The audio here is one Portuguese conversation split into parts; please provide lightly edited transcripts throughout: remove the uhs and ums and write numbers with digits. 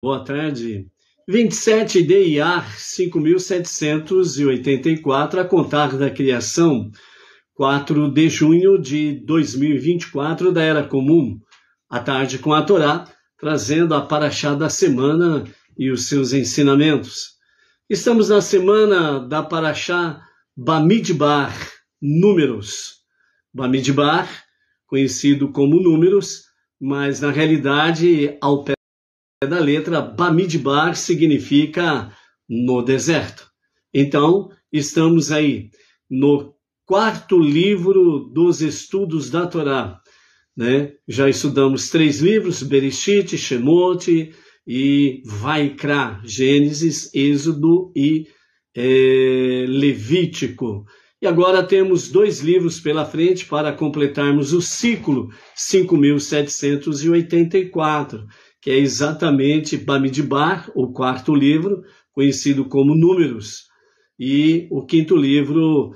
Boa tarde. 27 de Iyar, 5.784, a contar da criação, 4 de junho de 2024, da Era Comum. À tarde com a Torá, trazendo a Parashá da semana e os seus ensinamentos. Estamos na semana da Parashá Bamidbar, Números. Bamidbar, conhecido como Números, mas na realidade, ao pé da letra, Bamidbar significa no deserto. Então, estamos aí no quarto livro dos estudos da Torá, né? Já estudamos 3 livros, Bereshit, Shemot e Vaikra, Gênesis, Êxodo e Levítico. E agora temos 2 livros pela frente para completarmos o ciclo 5.784, que é exatamente Bamidbar, o quarto livro, conhecido como Números, e o quinto livro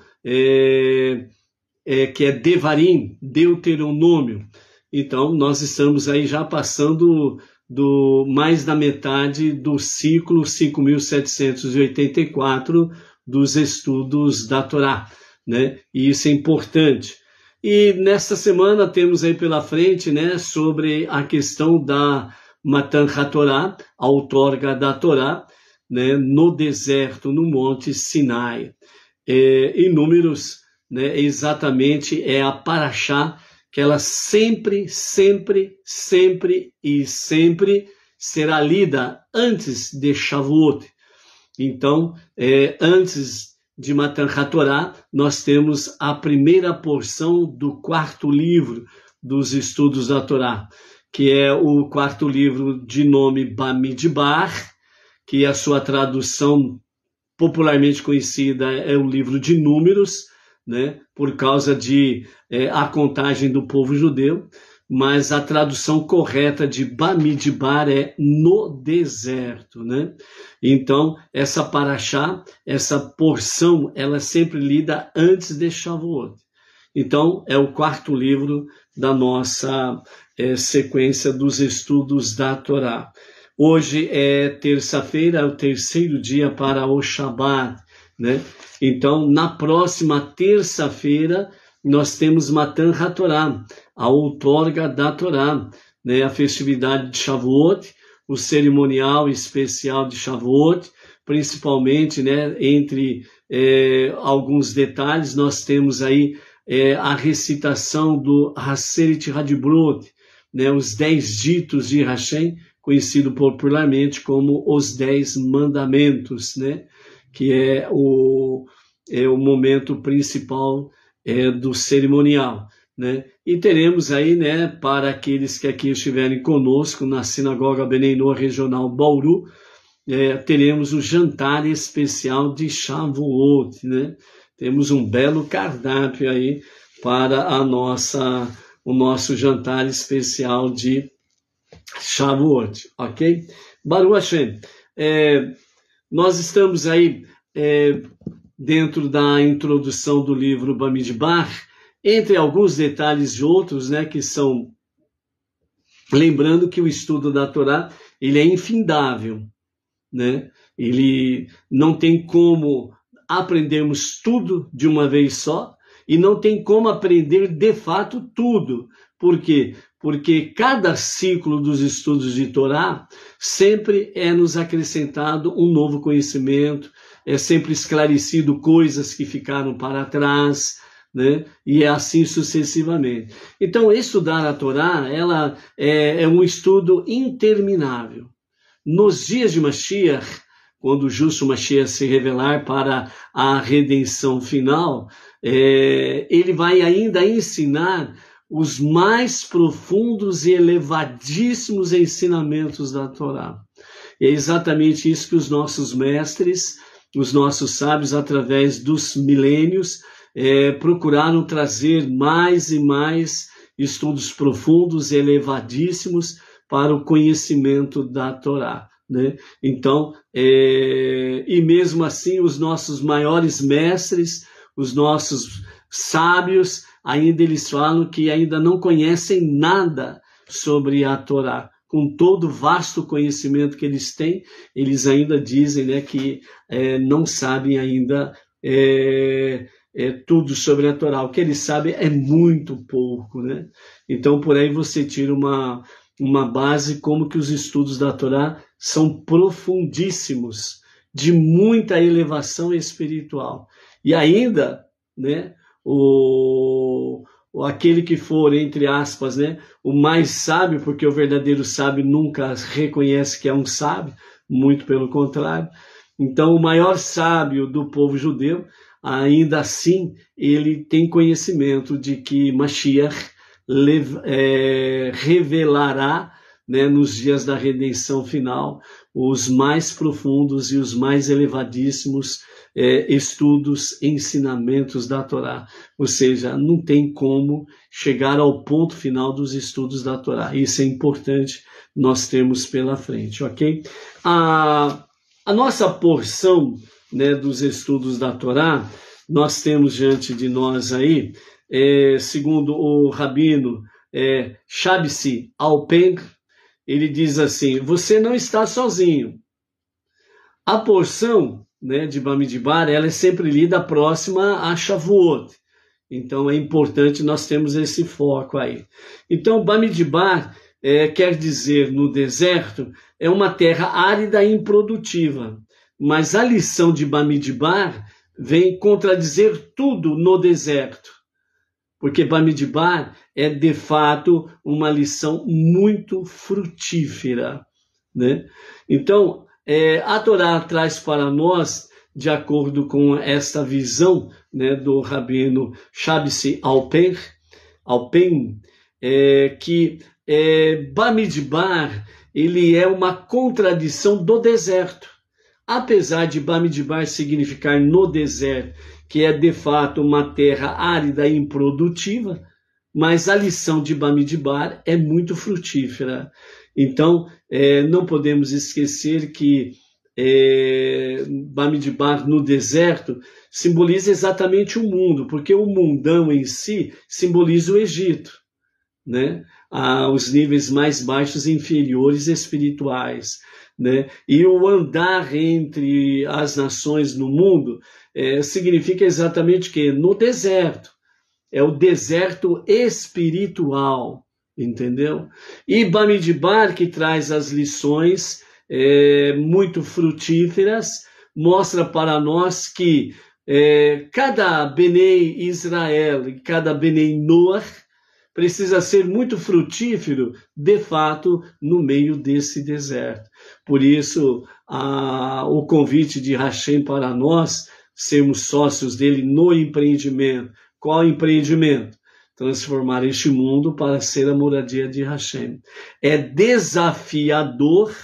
que é Devarim, Deuteronômio. Então, nós estamos aí já passando mais da metade do ciclo 5.784 dos estudos da Torá, né? E isso é importante. E nesta semana temos aí pela frente, né, sobre a questão da Matan HaTorá, a outorga da Torá, né, no deserto, no Monte Sinai. Em Números, né, exatamente é a Parashá que ela sempre será lida antes de Shavuot. Então, antes de Matan HaTorá, nós temos a primeira porção do quarto livro dos estudos da Torá, que é o quarto livro de nome Bamidbar, que a sua tradução popularmente conhecida é o livro de Números, né, por causa de a contagem do povo judeu, mas a tradução correta de Bamidbar é no deserto, né? Então, essa Parashá, essa porção, ela é sempre lida antes de Shavuot. Então, é o quarto livro da nossa sequência dos estudos da Torá. Hoje é terça-feira, é o terceiro dia para o Shabat, né? Então, na próxima terça-feira, nós temos Matan HaTorá, a outorga da Torá, né? A festividade de Shavuot, o cerimonial especial de Shavuot, principalmente, né, entre alguns detalhes, nós temos aí a recitação do Aseret Hadibrot, né, os 10 ditos de Hashem, conhecido popularmente como os 10 mandamentos, né, que é o momento principal do cerimonial, né? E teremos aí, né, para aqueles que aqui estiverem conosco na Sinagoga Beneinô Regional Bauru, teremos o jantar especial de Shavuot, né? Temos um belo cardápio aí para o nosso jantar especial de Shavuot, ok? Baruch Hashem, nós estamos aí dentro da introdução do livro Bamidbar, entre alguns detalhes de outros, né, que são, lembrando que o estudo da Torá, ele é infindável, né? Ele não tem como aprendermos tudo de uma vez só, e não tem como aprender de fato tudo. Por quê? Porque cada ciclo dos estudos de Torá sempre é nos acrescentado um novo conhecimento, é sempre esclarecido coisas que ficaram para trás, né? E é assim sucessivamente. Então, estudar a Torá, ela é um estudo interminável. Nos dias de Mashiach, quando o justo Mashiach se revelar para a redenção final, ele vai ainda ensinar os mais profundos e elevadíssimos ensinamentos da Torá. E é exatamente isso que os nossos mestres, os nossos sábios, através dos milênios, procuraram trazer mais e mais estudos profundos e elevadíssimos para o conhecimento da Torá, né? Então, e mesmo assim, os nossos maiores mestres, os nossos sábios, ainda eles falam que ainda não conhecem nada sobre a Torá. com todo o vasto conhecimento que eles têm, eles ainda dizem, né, que não sabem ainda tudo sobre a Torá. O que eles sabem é muito pouco, né? Então, por aí você tira uma base como que os estudos da Torá são profundíssimos, de muita elevação espiritual. E ainda, né, aquele que for, entre aspas, né, o mais sábio, porque o verdadeiro sábio nunca reconhece que é um sábio, muito pelo contrário. Então, o maior sábio do povo judeu, ainda assim, ele tem conhecimento de que Mashiach revelará, né, nos dias da redenção final, os mais profundos e os mais elevadíssimos estudos, ensinamentos da Torá. Ou seja, não tem como chegar ao ponto final dos estudos da Torá. Isso é importante nós termos pela frente, ok? A nossa porção, né, dos estudos da Torá, nós temos diante de nós aí, segundo o rabino Shabsi Alpen, ele diz assim: você não está sozinho. A porção, né, de Bamidbar, ela é sempre lida próxima a Shavuot. Então é importante nós termos esse foco aí. Então Bamidbar quer dizer no deserto, é uma terra árida e improdutiva. Mas a lição de Bamidbar vem contradizer tudo no deserto. Porque Bamidbar é, de fato, uma lição muito frutífera, né? Então, a Torá traz para nós, de acordo com esta visão, né, do rabino Shabsi Alpen, que Bamidbar ele é uma contradição do deserto. Apesar de Bamidbar significar no deserto, que é de fato uma terra árida e improdutiva, mas a lição de Bamidbar é muito frutífera. Então, não podemos esquecer que Bamidbar no deserto simboliza exatamente o mundo, porque o mundão em si simboliza o Egito, né? Os níveis mais baixos e inferiores espirituais, né? E o andar entre as nações no mundo significa exatamente que no deserto, é o deserto espiritual, entendeu? E Bamidbar, que traz as lições muito frutíferas, mostra para nós que cada Benei Israel e cada Benei Noach precisa ser muito frutífero, de fato, no meio desse deserto. Por isso, o convite de Hashem para nós sermos sócios dele no empreendimento. Qual empreendimento? Transformar este mundo para ser a moradia de Hashem. É desafiador,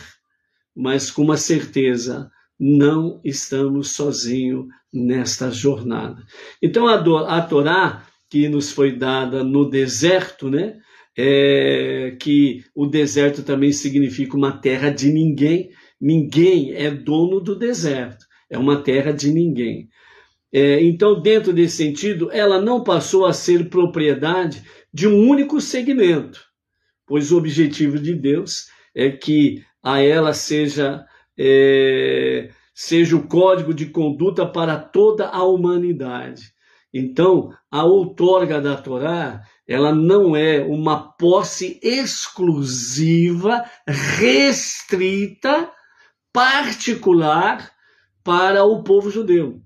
mas com uma certeza, não estamos sozinhos nesta jornada. Então, a Torá, que nos foi dada no deserto, né? Que o deserto também significa uma terra de ninguém. Ninguém é dono do deserto. É uma terra de ninguém. Então, dentro desse sentido, ela não passou a ser propriedade de um único segmento, pois o objetivo de Deus é que a ela seja o código de conduta para toda a humanidade. Então, a outorga da Torá, ela não é uma posse exclusiva, restrita, particular para o povo judeu.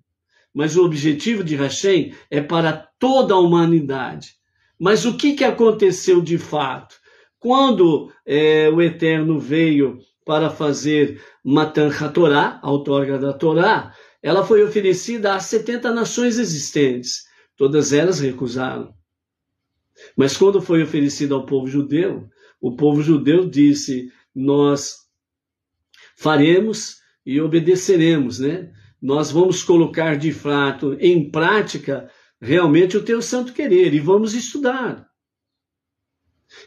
Mas o objetivo de Hashem é para toda a humanidade. Mas o que aconteceu de fato? Quando o Eterno veio para fazer Matan HaTorá, a outorga da Torá, ela foi oferecida às 70 nações existentes. Todas elas recusaram. Mas quando foi oferecida ao povo judeu, o povo judeu disse: nós faremos e obedeceremos, né? Nós vamos colocar de fato em prática realmente o teu santo querer e vamos estudar.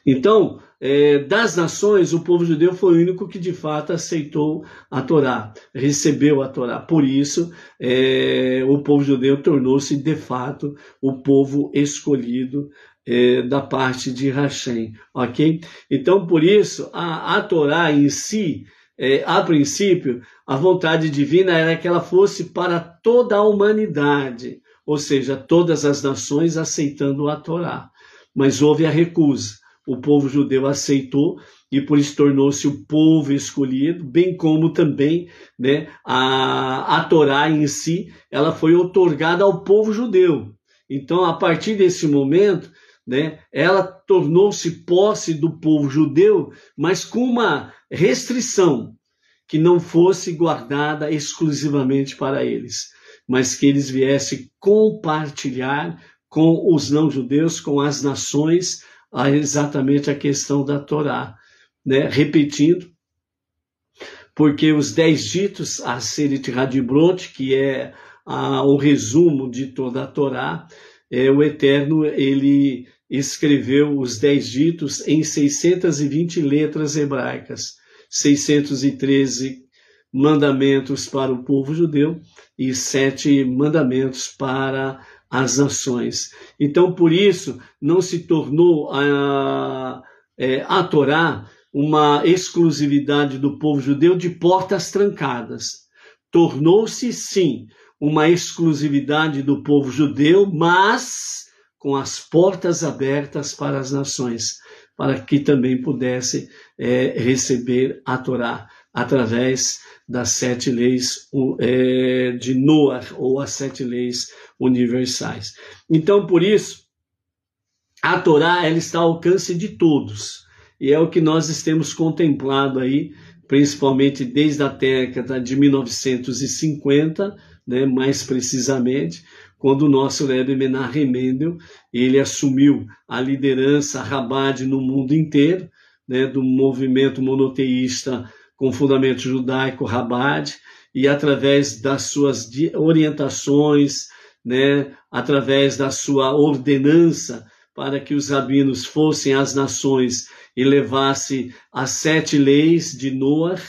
Então, das nações, o povo judeu foi o único que de fato aceitou a Torá, recebeu a Torá. Por isso, o povo judeu tornou-se de fato o povo escolhido da parte de Hashem, ok? Então, por isso, a Torá em si, a princípio, a vontade divina era que ela fosse para toda a humanidade, ou seja, todas as nações aceitando a Torá. Mas houve a recusa. O povo judeu aceitou e por isso tornou-se o povo escolhido, bem como também, né, a Torá em si, ela foi outorgada ao povo judeu. Então, a partir desse momento, né, ela tornou-se posse do povo judeu, mas com uma restrição, que não fosse guardada exclusivamente para eles, mas que eles viessem compartilhar com os não-judeus, com as nações, exatamente a questão da Torá, né? Repetindo, porque os 10 ditos, a Aseret Hadibrot, que é o resumo de toda a Torá, o Eterno, ele escreveu os 10 ditos em 620 letras hebraicas, 613 mandamentos para o povo judeu e 7 mandamentos para as nações. Então, por isso, não se tornou a Torá uma exclusividade do povo judeu de portas trancadas. Tornou-se, sim, uma exclusividade do povo judeu, mas com as portas abertas para as nações, para que também pudesse receber a Torá através das 7 leis de Noah, ou as 7 leis universais. Então, por isso, a Torá ela está ao alcance de todos, e é o que nós temos contemplado aí, principalmente desde a década de 1950, né, mais precisamente, quando o nosso Rebbe Menahem Mendel, ele assumiu a liderança Chabad no mundo inteiro, né, do movimento monoteísta com fundamento judaico Chabad, e através das suas orientações, né, através da sua ordenança para que os rabinos fossem às nações e levassem as 7 leis de Noah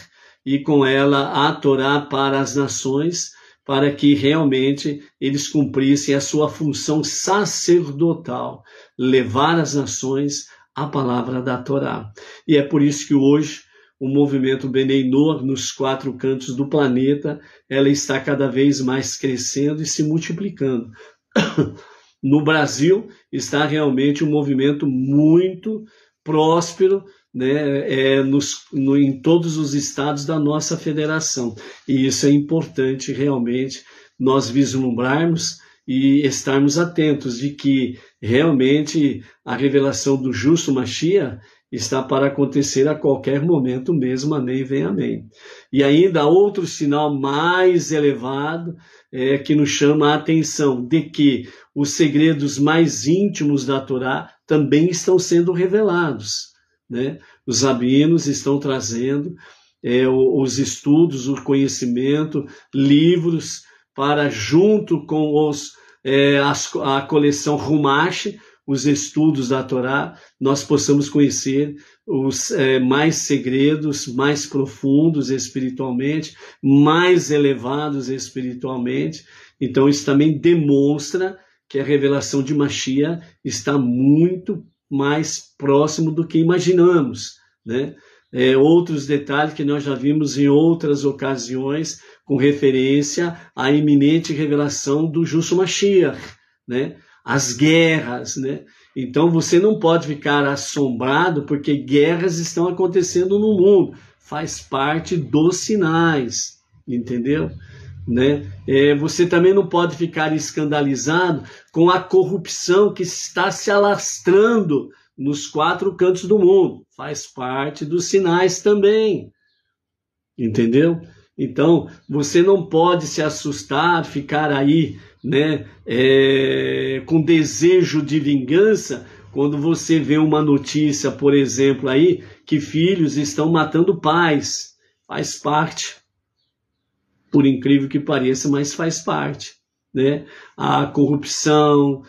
e com ela a Torá para as nações, para que realmente eles cumprissem a sua função sacerdotal, levar às nações a palavra da Torá. E é por isso que hoje o movimento Benei Noah, nos 4 cantos do planeta, ela está cada vez mais crescendo e se multiplicando. No Brasil, está realmente um movimento muito próspero, né, em todos os estados da nossa federação. E isso é importante realmente nós vislumbrarmos e estarmos atentos de que realmente a revelação do justo Mashiach está para acontecer a qualquer momento mesmo, amém, vem amém. E ainda outro sinal mais elevado que nos chama a atenção de que os segredos mais íntimos da Torá também estão sendo revelados, né? Os rabinos estão trazendo os estudos, o conhecimento, livros, para junto com a coleção Rumash, os estudos da Torá, nós possamos conhecer os mais segredos, mais profundos espiritualmente, mais elevados espiritualmente. Então isso também demonstra que a revelação de Mashiach está muito mais próximo do que imaginamos, né? Outros detalhes que nós já vimos em outras ocasiões com referência à iminente revelação do justo Mashiach, né? As guerras, né? Então você não pode ficar assombrado porque guerras estão acontecendo no mundo, faz parte dos sinais, entendeu? Né? Você também não pode ficar escandalizado com a corrupção que está se alastrando nos 4 cantos do mundo, faz parte dos sinais também, entendeu? Então você não pode se assustar, ficar aí, né, com desejo de vingança, quando você vê uma notícia, por exemplo, aí, que filhos estão matando pais. Faz parte, por incrível que pareça, mas faz parte, né? A corrupção,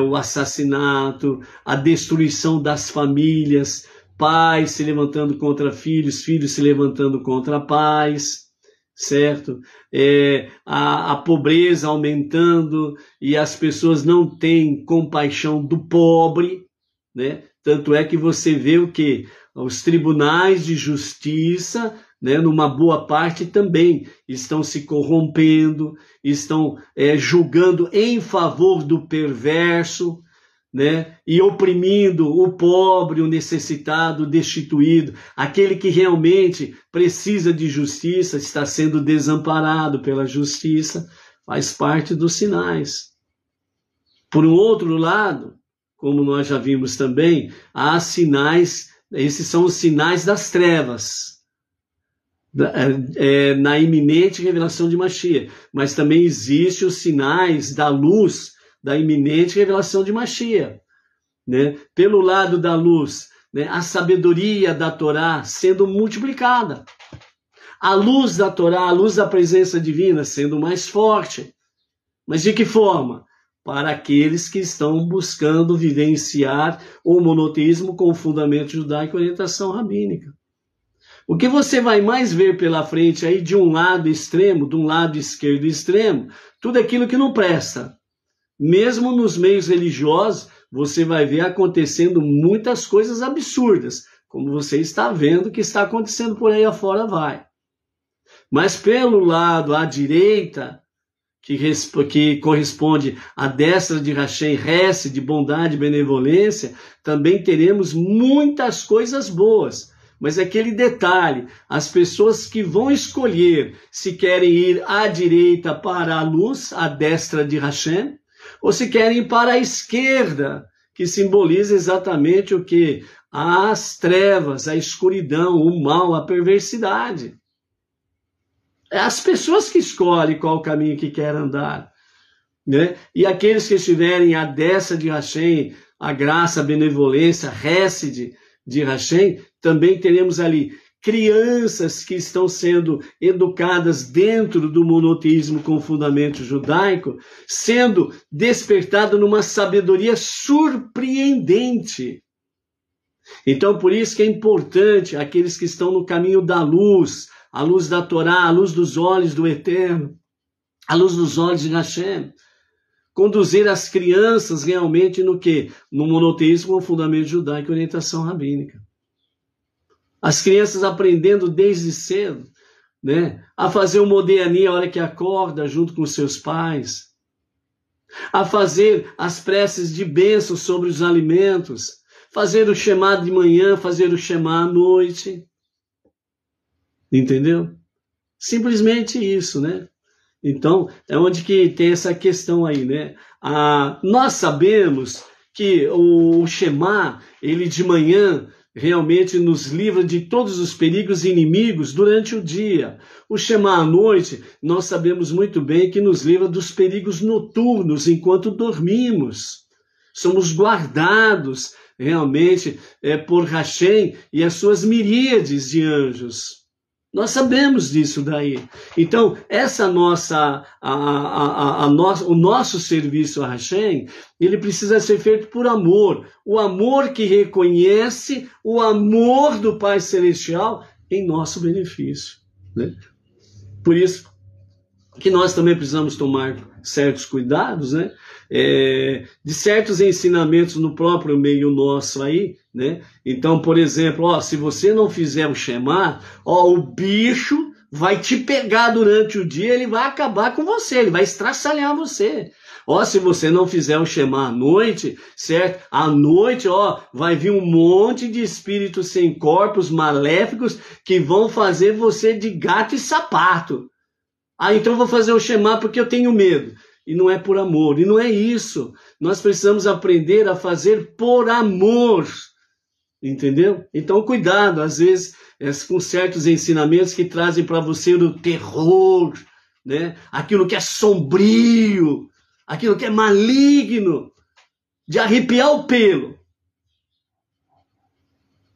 o assassinato, a destruição das famílias, pais se levantando contra filhos, filhos se levantando contra pais, certo? A pobreza aumentando e as pessoas não têm compaixão do pobre, né? Tanto é que você vê o que? Os tribunais de justiça, né, numa boa parte também estão se corrompendo, estão julgando em favor do perverso, né, e oprimindo o pobre, o necessitado, o destituído, aquele que realmente precisa de justiça, está sendo desamparado pela justiça, faz parte dos sinais. Por um outro lado, como nós já vimos também, há sinais, esses são os sinais das trevas, na iminente revelação de Mashiach, mas também existem os sinais da luz, da iminente revelação de Mashiach, né? Pelo lado da luz, né? A sabedoria da Torá sendo multiplicada, a luz da Torá, a luz da presença divina sendo mais forte. Mas de que forma? Para aqueles que estão buscando vivenciar o monoteísmo com fundamento judaico e orientação rabínica. O que você vai mais ver pela frente aí de um lado extremo, de um lado esquerdo extremo, tudo aquilo que não presta. Mesmo nos meios religiosos, você vai ver acontecendo muitas coisas absurdas, como você está vendo que está acontecendo por aí afora, vai. Mas pelo lado à direita, que corresponde à destra de Hashem, Hesed, de bondade e benevolência, também teremos muitas coisas boas. Mas aquele detalhe, as pessoas que vão escolher se querem ir à direita para a luz, à destra de Hashem, ou se querem ir para a esquerda, que simboliza exatamente o que? As trevas, a escuridão, o mal, a perversidade. É as pessoas que escolhem qual caminho que querem andar, né? E aqueles que estiverem à destra de Hashem, a graça, a benevolência, Hesed de Hashem, também teremos ali crianças que estão sendo educadas dentro do monoteísmo com fundamento judaico, sendo despertado numa sabedoria surpreendente. Então, por isso que é importante aqueles que estão no caminho da luz, a luz da Torá, a luz dos olhos do Eterno, a luz dos olhos de Hashem, conduzir as crianças realmente no quê? No monoteísmo com fundamento judaico e orientação rabínica. As crianças aprendendo desde cedo, né, a fazer o modéani a hora que acorda junto com seus pais, a fazer as preces de bênção sobre os alimentos, fazer o Shema de manhã, fazer o Shema à noite. Entendeu? Simplesmente isso, né? Então, é onde que tem essa questão aí, né? Nós sabemos que o Shema, ele de manhã, realmente nos livra de todos os perigos inimigos durante o dia. O Shema à noite, nós sabemos muito bem que nos livra dos perigos noturnos enquanto dormimos. Somos guardados realmente por Hashem e as suas miríades de anjos. Nós sabemos disso daí. Então, essa o nosso serviço a Hashem, ele precisa ser feito por amor. O amor que reconhece o amor do Pai Celestial em nosso benefício, né? Por isso que nós também precisamos tomar certos cuidados, né? De certos ensinamentos no próprio meio nosso aí, né? Então, por exemplo, se você não fizer o Shema, o bicho vai te pegar durante o dia, ele vai acabar com você, ele vai estraçalhar você. Se você não fizer o Shema à noite, certo? À noite, vai vir um monte de espíritos sem corpos maléficos que vão fazer você de gato e sapato. Então eu vou fazer o Shema porque eu tenho medo. E não é por amor, e não é isso. Nós precisamos aprender a fazer por amor, entendeu? Então cuidado, às vezes, com certos ensinamentos que trazem para você o terror, né? Aquilo que é sombrio, aquilo que é maligno, de arrepiar o pelo.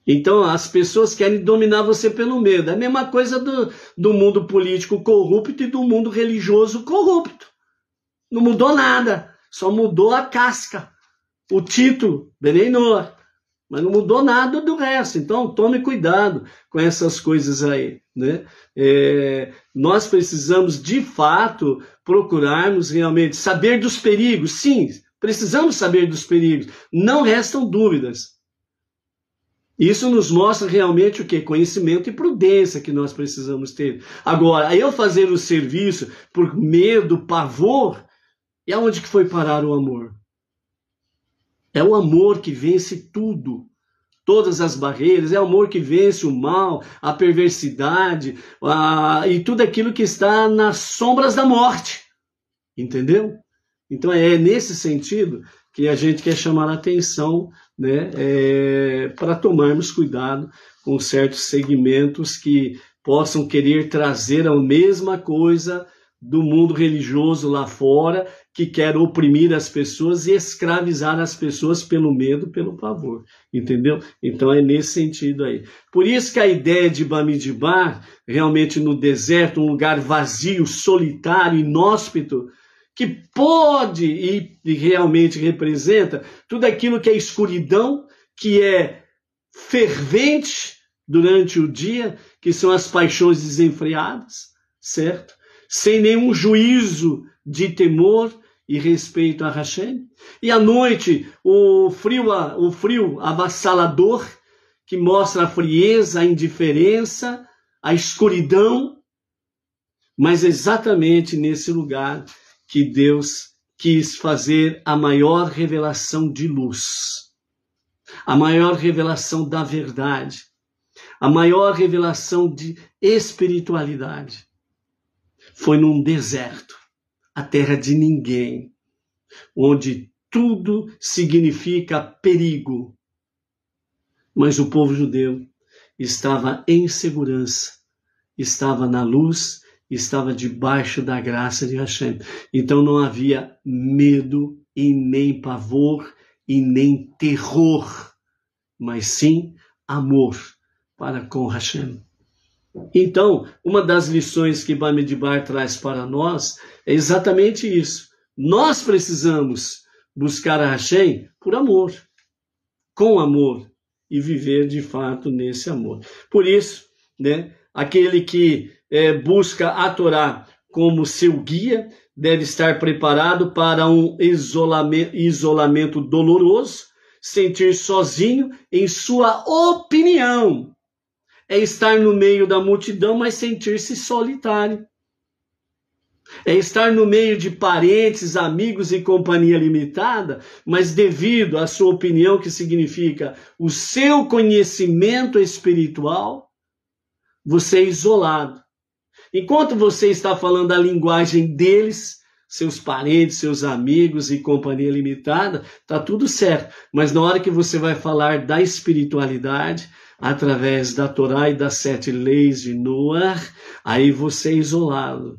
Então as pessoas querem dominar você pelo medo. É a mesma coisa do mundo político corrupto e do mundo religioso corrupto. Não mudou nada, só mudou a casca, o título, Benei Noah. mas não mudou nada do resto. Então, tome cuidado com essas coisas aí, né? Nós precisamos, de fato, procurarmos realmente saber dos perigos. Sim, precisamos saber dos perigos. Não restam dúvidas. Isso nos mostra realmente o quê? Conhecimento e prudência que nós precisamos ter. Agora, eu fazer o serviço por medo, pavor, é onde que foi parar o amor? É o amor que vence tudo, todas as barreiras, é o amor que vence o mal, a perversidade e tudo aquilo que está nas sombras da morte, entendeu? Então é nesse sentido que a gente quer chamar a atenção, né, para tomarmos cuidado com certos segmentos que possam querer trazer a mesma coisa do mundo religioso lá fora, que quer oprimir as pessoas e escravizar as pessoas pelo medo, pelo pavor, entendeu? Então é nesse sentido aí. Por isso que a ideia de Bamidbar, realmente no deserto, um lugar vazio, solitário, inóspito, que pode e realmente representa tudo aquilo que é escuridão, que é fervente durante o dia, que são as paixões desenfreadas, certo? Sem nenhum juízo de temor e respeito a Hashem. E à noite, o frio avassalador, que mostra a frieza, a indiferença, a escuridão, mas exatamente nesse lugar que Deus quis fazer a maior revelação de luz, a maior revelação da verdade, a maior revelação de espiritualidade. Foi num deserto, a terra de ninguém, onde tudo significa perigo. Mas o povo judeu estava em segurança, estava na luz, estava debaixo da graça de Hashem. Então não havia medo e nem pavor e nem terror, mas sim amor para com Hashem. Então, uma das lições que Bamidbar traz para nós é exatamente isso. Nós precisamos buscar a Hashem por amor, com amor, e viver de fato nesse amor. Por isso, né, aquele que busca a Torá como seu guia deve estar preparado para um isolamento doloroso, sentir sozinho em sua opinião. É estar no meio da multidão, mas sentir-se solitário. É estar no meio de parentes, amigos e companhia limitada, mas devido à sua opinião, que significa o seu conhecimento espiritual, você é isolado. Enquanto você está falando a linguagem deles, seus parentes, seus amigos e companhia limitada, está tudo certo. Mas na hora que você vai falar da espiritualidade, através da Torá e das 7 leis de Noah, aí você é isolado.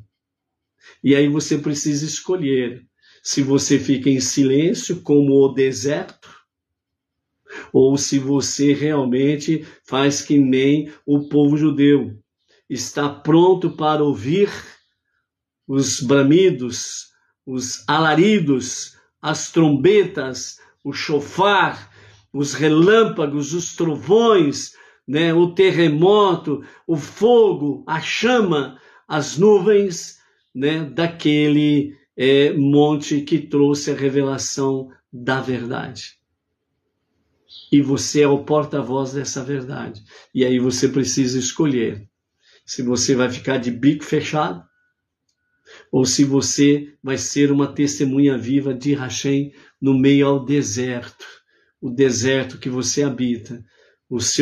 E aí você precisa escolher se você fica em silêncio, como o deserto, ou se você realmente faz que nem o povo judeu. Está pronto para ouvir os bramidos, os alaridos, as trombetas, o chofar, os relâmpagos, os trovões, né, o terremoto, o fogo, a chama, as nuvens, né, daquele monte que trouxe a revelação da verdade. E você é o porta-voz dessa verdade. E aí você precisa escolher se você vai ficar de bico fechado ou se você vai ser uma testemunha viva de Hashem no meio ao deserto. O deserto que você habita, os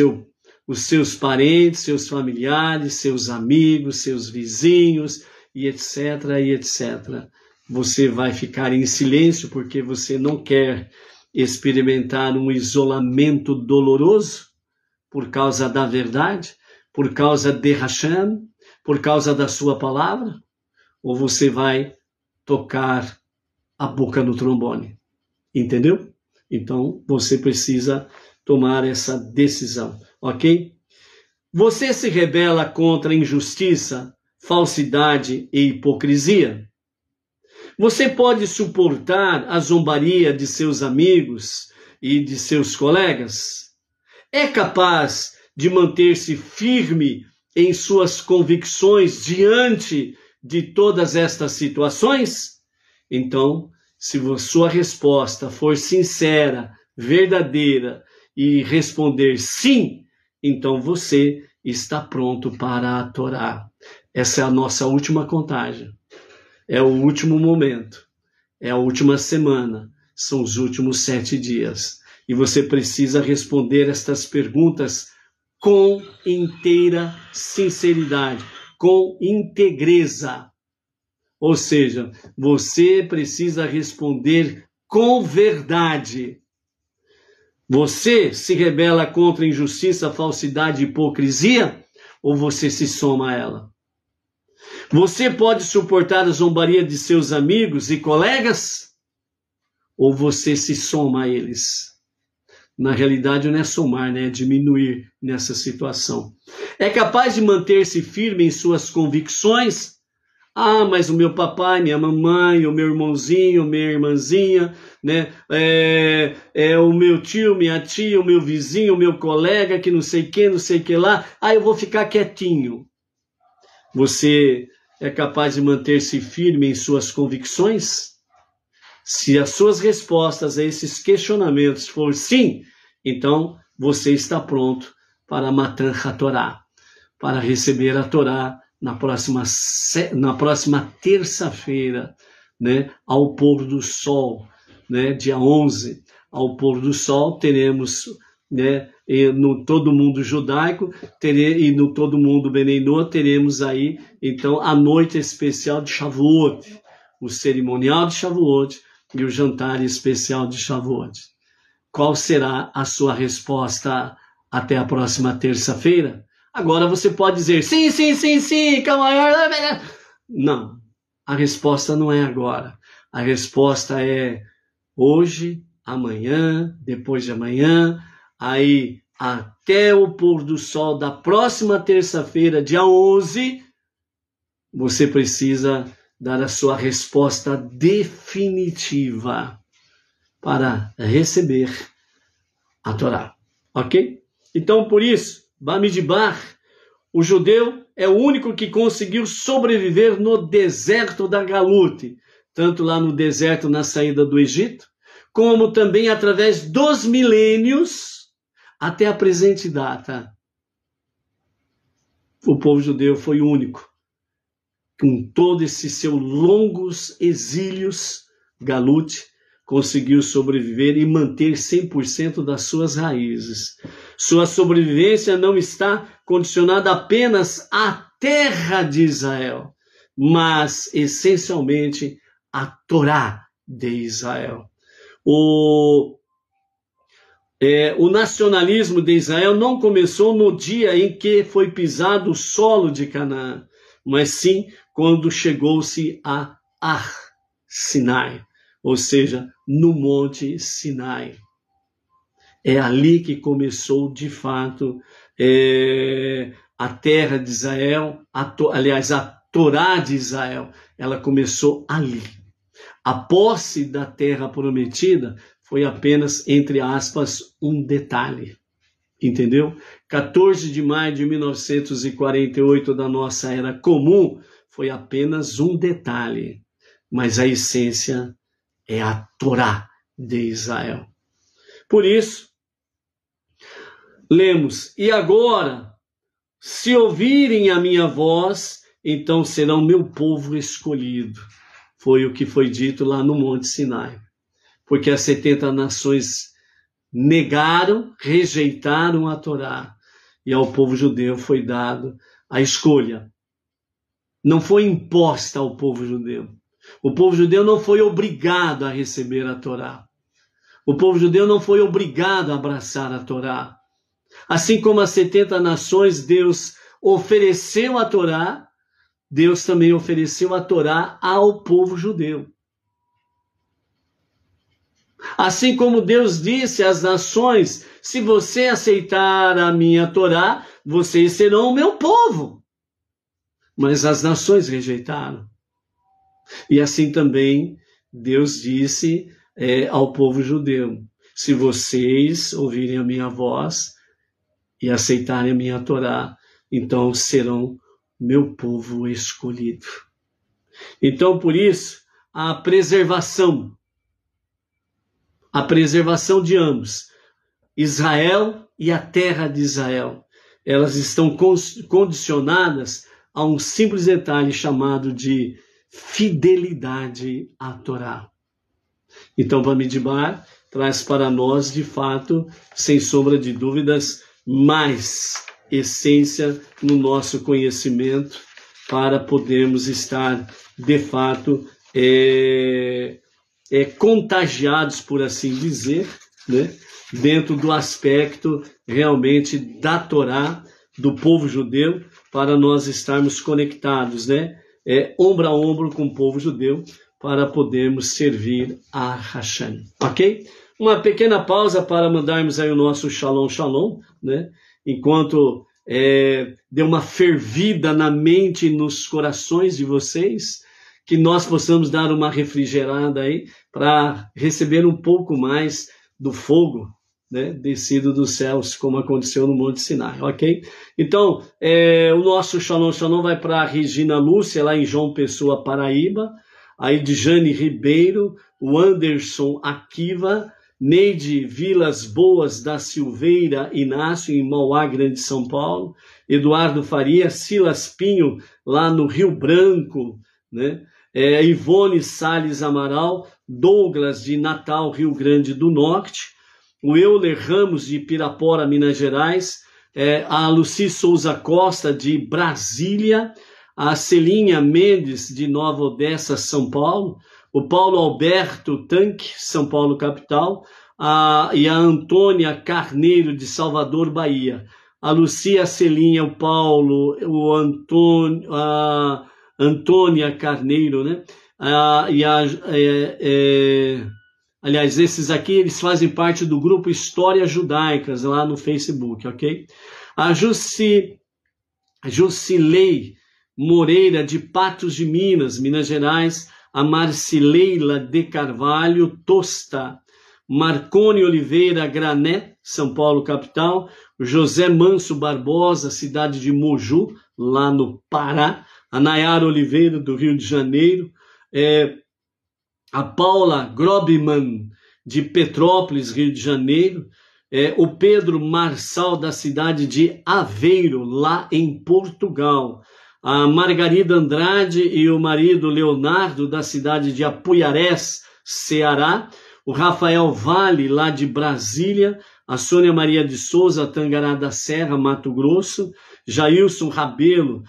seus parentes, seus familiares, seus amigos, seus vizinhos, e etc, e etc. Você vai ficar em silêncio porque você não quer experimentar um isolamento doloroso por causa da verdade, por causa de Hashem, por causa da sua palavra, ou você vai tocar a boca no trombone, entendeu? Então, você precisa tomar essa decisão, ok? Você se rebela contra a injustiça, falsidade e hipocrisia? Você pode suportar a zombaria de seus amigos e de seus colegas? É capaz de manter-se firme em suas convicções diante de todas estas situações? Então, se a sua resposta for sincera, verdadeira e responder sim, então você está pronto para a Torá. Essa é a nossa última contagem. É o último momento. É a última semana. São os últimos 7 dias. E você precisa responder estas perguntas com inteira sinceridade, com integreza. Ou seja, você precisa responder com verdade. Você se rebela contra a injustiça, falsidade e hipocrisia? Ou você se soma a ela? Você pode suportar a zombaria de seus amigos e colegas? Ou você se soma a eles? Na realidade, não é somar, né? É diminuir nessa situação. É capaz de manter-se firme em suas convicções? Ah, mas o meu papai, minha mamãe, o meu irmãozinho, minha irmãzinha, né? O meu tio, minha tia, o meu vizinho, o meu colega, que não sei que lá. Ah, eu vou ficar quietinho. Você é capaz de manter-se firme em suas convicções? Se as suas respostas a esses questionamentos for sim, então você está pronto para Matan HaTorá, para receber a Torá na próxima terça-feira, né, ao pôr do sol, né, dia 11, ao pôr do sol, teremos, né, no todo mundo judaico e no todo mundo beneinô, teremos aí, então, a noite especial de Shavuot, o cerimonial de Shavuot e o jantar especial de Shavuot. Qual será a sua resposta até a próxima terça-feira? Agora você pode dizer, sim, que é o maior... Não, a resposta não é agora. A resposta é hoje, amanhã, depois de amanhã, aí até o pôr do sol da próxima terça-feira, dia 11, você precisa dar a sua resposta definitiva para receber a Torá. Ok? Então, por isso, Bamidbar, o judeu é o único que conseguiu sobreviver no deserto da Galut, tanto lá no deserto na saída do Egito, como também através dos milênios até a presente data. O povo judeu foi o único, com todo esse seus longos exílios, Galut, conseguiu sobreviver e manter 100% das suas raízes. Sua sobrevivência não está condicionada apenas à terra de Israel, mas essencialmente à Torá de Israel. O nacionalismo de Israel não começou no dia em que foi pisado o solo de Canaã, mas sim quando chegou-se a Har Sinai, ou seja, no Monte Sinai. É ali que começou, de fato, a terra de Israel, aliás, a Torá de Israel, ela começou ali. A posse da terra prometida foi apenas, entre aspas, um detalhe. Entendeu? 14 de maio de 1948 da nossa era comum foi apenas um detalhe, mas a essência é a Torá de Israel. Por isso, lemos, e agora, se ouvirem a minha voz, então serão meu povo escolhido. Foi o que foi dito lá no Monte Sinai. Porque as 70 nações negaram, rejeitaram a Torá. E ao povo judeu foi dado a escolha. Não foi imposta ao povo judeu. O povo judeu não foi obrigado a receber a Torá. O povo judeu não foi obrigado a abraçar a Torá. Assim como as 70 nações, Deus ofereceu a Torá, Deus também ofereceu a Torá ao povo judeu. Assim como Deus disse às nações, se você aceitar a minha Torá, vocês serão o meu povo. Mas as nações rejeitaram. E assim também Deus disse ao povo judeu, se vocês ouvirem a minha voz, e aceitarem a minha Torá, então serão meu povo escolhido. Então, por isso, a preservação de ambos, Israel e a terra de Israel, elas estão condicionadas a um simples detalhe chamado de fidelidade à Torá. Então, Bamidbar traz para nós, de fato, sem sombra de dúvidas, mais essência no nosso conhecimento para podermos estar, de fato, contagiados, por assim dizer, né? Dentro do aspecto realmente da Torá, do povo judeu, para nós estarmos conectados, né? Ombro a ombro com o povo judeu, para podermos servir a Hashem, ok? Uma pequena pausa para mandarmos aí o nosso Shalom Shalom, né? Enquanto deu uma fervida na mente e nos corações de vocês, que nós possamos dar uma refrigerada aí para receber um pouco mais do fogo, né, descido dos céus, como aconteceu no Monte Sinai, ok? Então, o nosso Shalom Shalom vai para a Regina Lúcia, lá em João Pessoa, Paraíba, a Edjane Ribeiro, o Anderson Akiva, Neide Vilas Boas da Silveira Inácio, em Mauá, Grande São Paulo, Eduardo Faria, Silas Pinho, lá no Rio Branco, né? Ivone Salles Amaral, Douglas de Natal, Rio Grande do Norte, o Euler Ramos de Pirapora, Minas Gerais, a Luci Souza Costa de Brasília, a Celinha Mendes de Nova Odessa, São Paulo, o Paulo Alberto Tanque, São Paulo capital, e a Antônia Carneiro de Salvador, Bahia, a Lucia Celinha, o Paulo, o Antônio, a Antônia Carneiro, né? Aliás, esses aqui, eles fazem parte do grupo Histórias Judaicas, lá no Facebook, ok? A Jusilei Moreira, de Patos de Minas, Minas Gerais, a Marcileila de Carvalho Tosta, Marcone Oliveira Grané, São Paulo capital, José Manso Barbosa, cidade de Moju, lá no Pará, a Nayara Oliveira, do Rio de Janeiro, a Paula Grobman, de Petrópolis, Rio de Janeiro, o Pedro Marçal, da cidade de Aveiro, lá em Portugal, a Margarida Andrade e o marido Leonardo, da cidade de Apuiarés, Ceará, o Rafael Vale, lá de Brasília, a Sônia Maria de Souza, Tangará da Serra, Mato Grosso, Jailson Rabelo,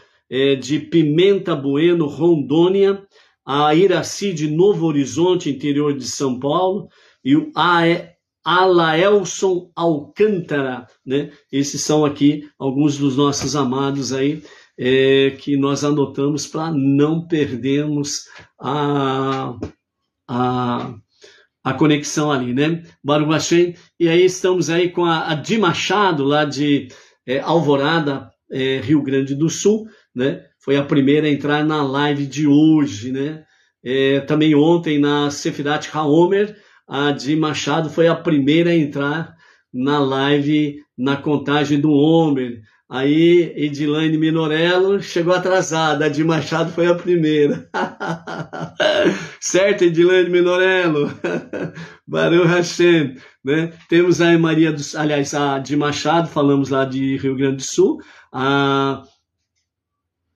de Pimenta Bueno, Rondônia, a Iraci de Novo Horizonte, interior de São Paulo, e o Alaelson Alcântara, né? Esses são aqui alguns dos nossos amados aí, que nós anotamos para não perdermos a conexão ali, né? Baruch Hashem. E aí estamos aí com a Di Machado, lá de Alvorada, Rio Grande do Sul, né? Foi a primeira a entrar na live de hoje, né? Também ontem na Sefirat HaOmer, a Di Machado foi a primeira a entrar na live, na contagem do Homer. Aí Edilane Minorello chegou atrasada, a Di Machado foi a primeira. Certo, Edilane Minorello? Baruch Hashem, né? Temos a Maria dos, aliás, a Di Machado, falamos lá de Rio Grande do Sul,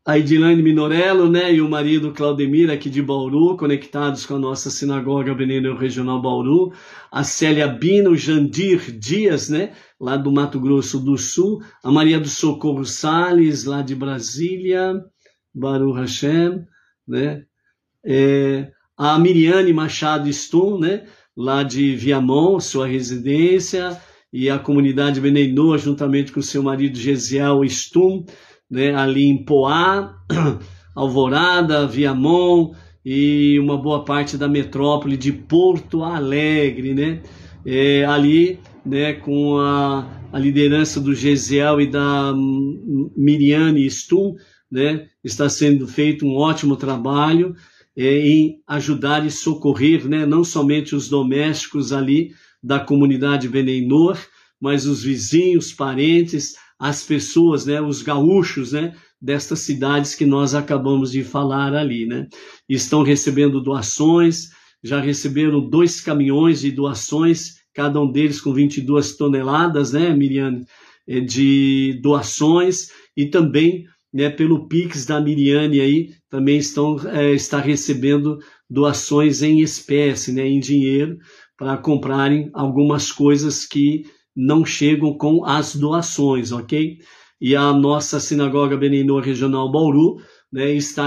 a Edilane Minorello, né, e o marido Claudemir, aqui de Bauru, conectados com a nossa sinagoga Benedito Regional Bauru, a Célia Bino, Jandir Dias, né, lá do Mato Grosso do Sul, a Maria do Socorro Salles, lá de Brasília, Baruch Hashem, né, a Miriane Machado Stum, né, lá de Viamão, sua residência, e a comunidade Benenoa, juntamente com seu marido Gesiel Stum, né, ali em Poá, Alvorada, Viamão e uma boa parte da metrópole de Porto Alegre, né? Ali, né, com a liderança do Gesiel e da Miriane Stum, né, está sendo feito um ótimo trabalho em ajudar e socorrer, né, não somente os domésticos ali da comunidade Benei Noor, mas os vizinhos, parentes, as pessoas, né, os gaúchos, né, destas cidades que nós acabamos de falar ali, né? Estão recebendo doações, já receberam 2 caminhões de doações, cada um deles com 22 toneladas, né, Miriane, de doações, e também, né, pelo Pix da Miriane aí, também está recebendo doações em espécie, né, em dinheiro, para comprarem algumas coisas que não chegam com as doações, ok? E a nossa Sinagoga Beninoa Regional Bauru, né, está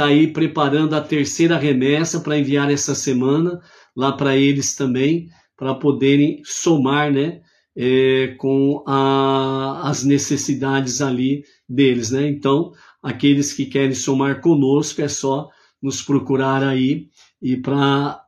aí preparando a 3ª remessa para enviar essa semana lá para eles também, para poderem somar, né, com as necessidades ali deles, né? Então, aqueles que querem somar conosco, é só nos procurar aí e para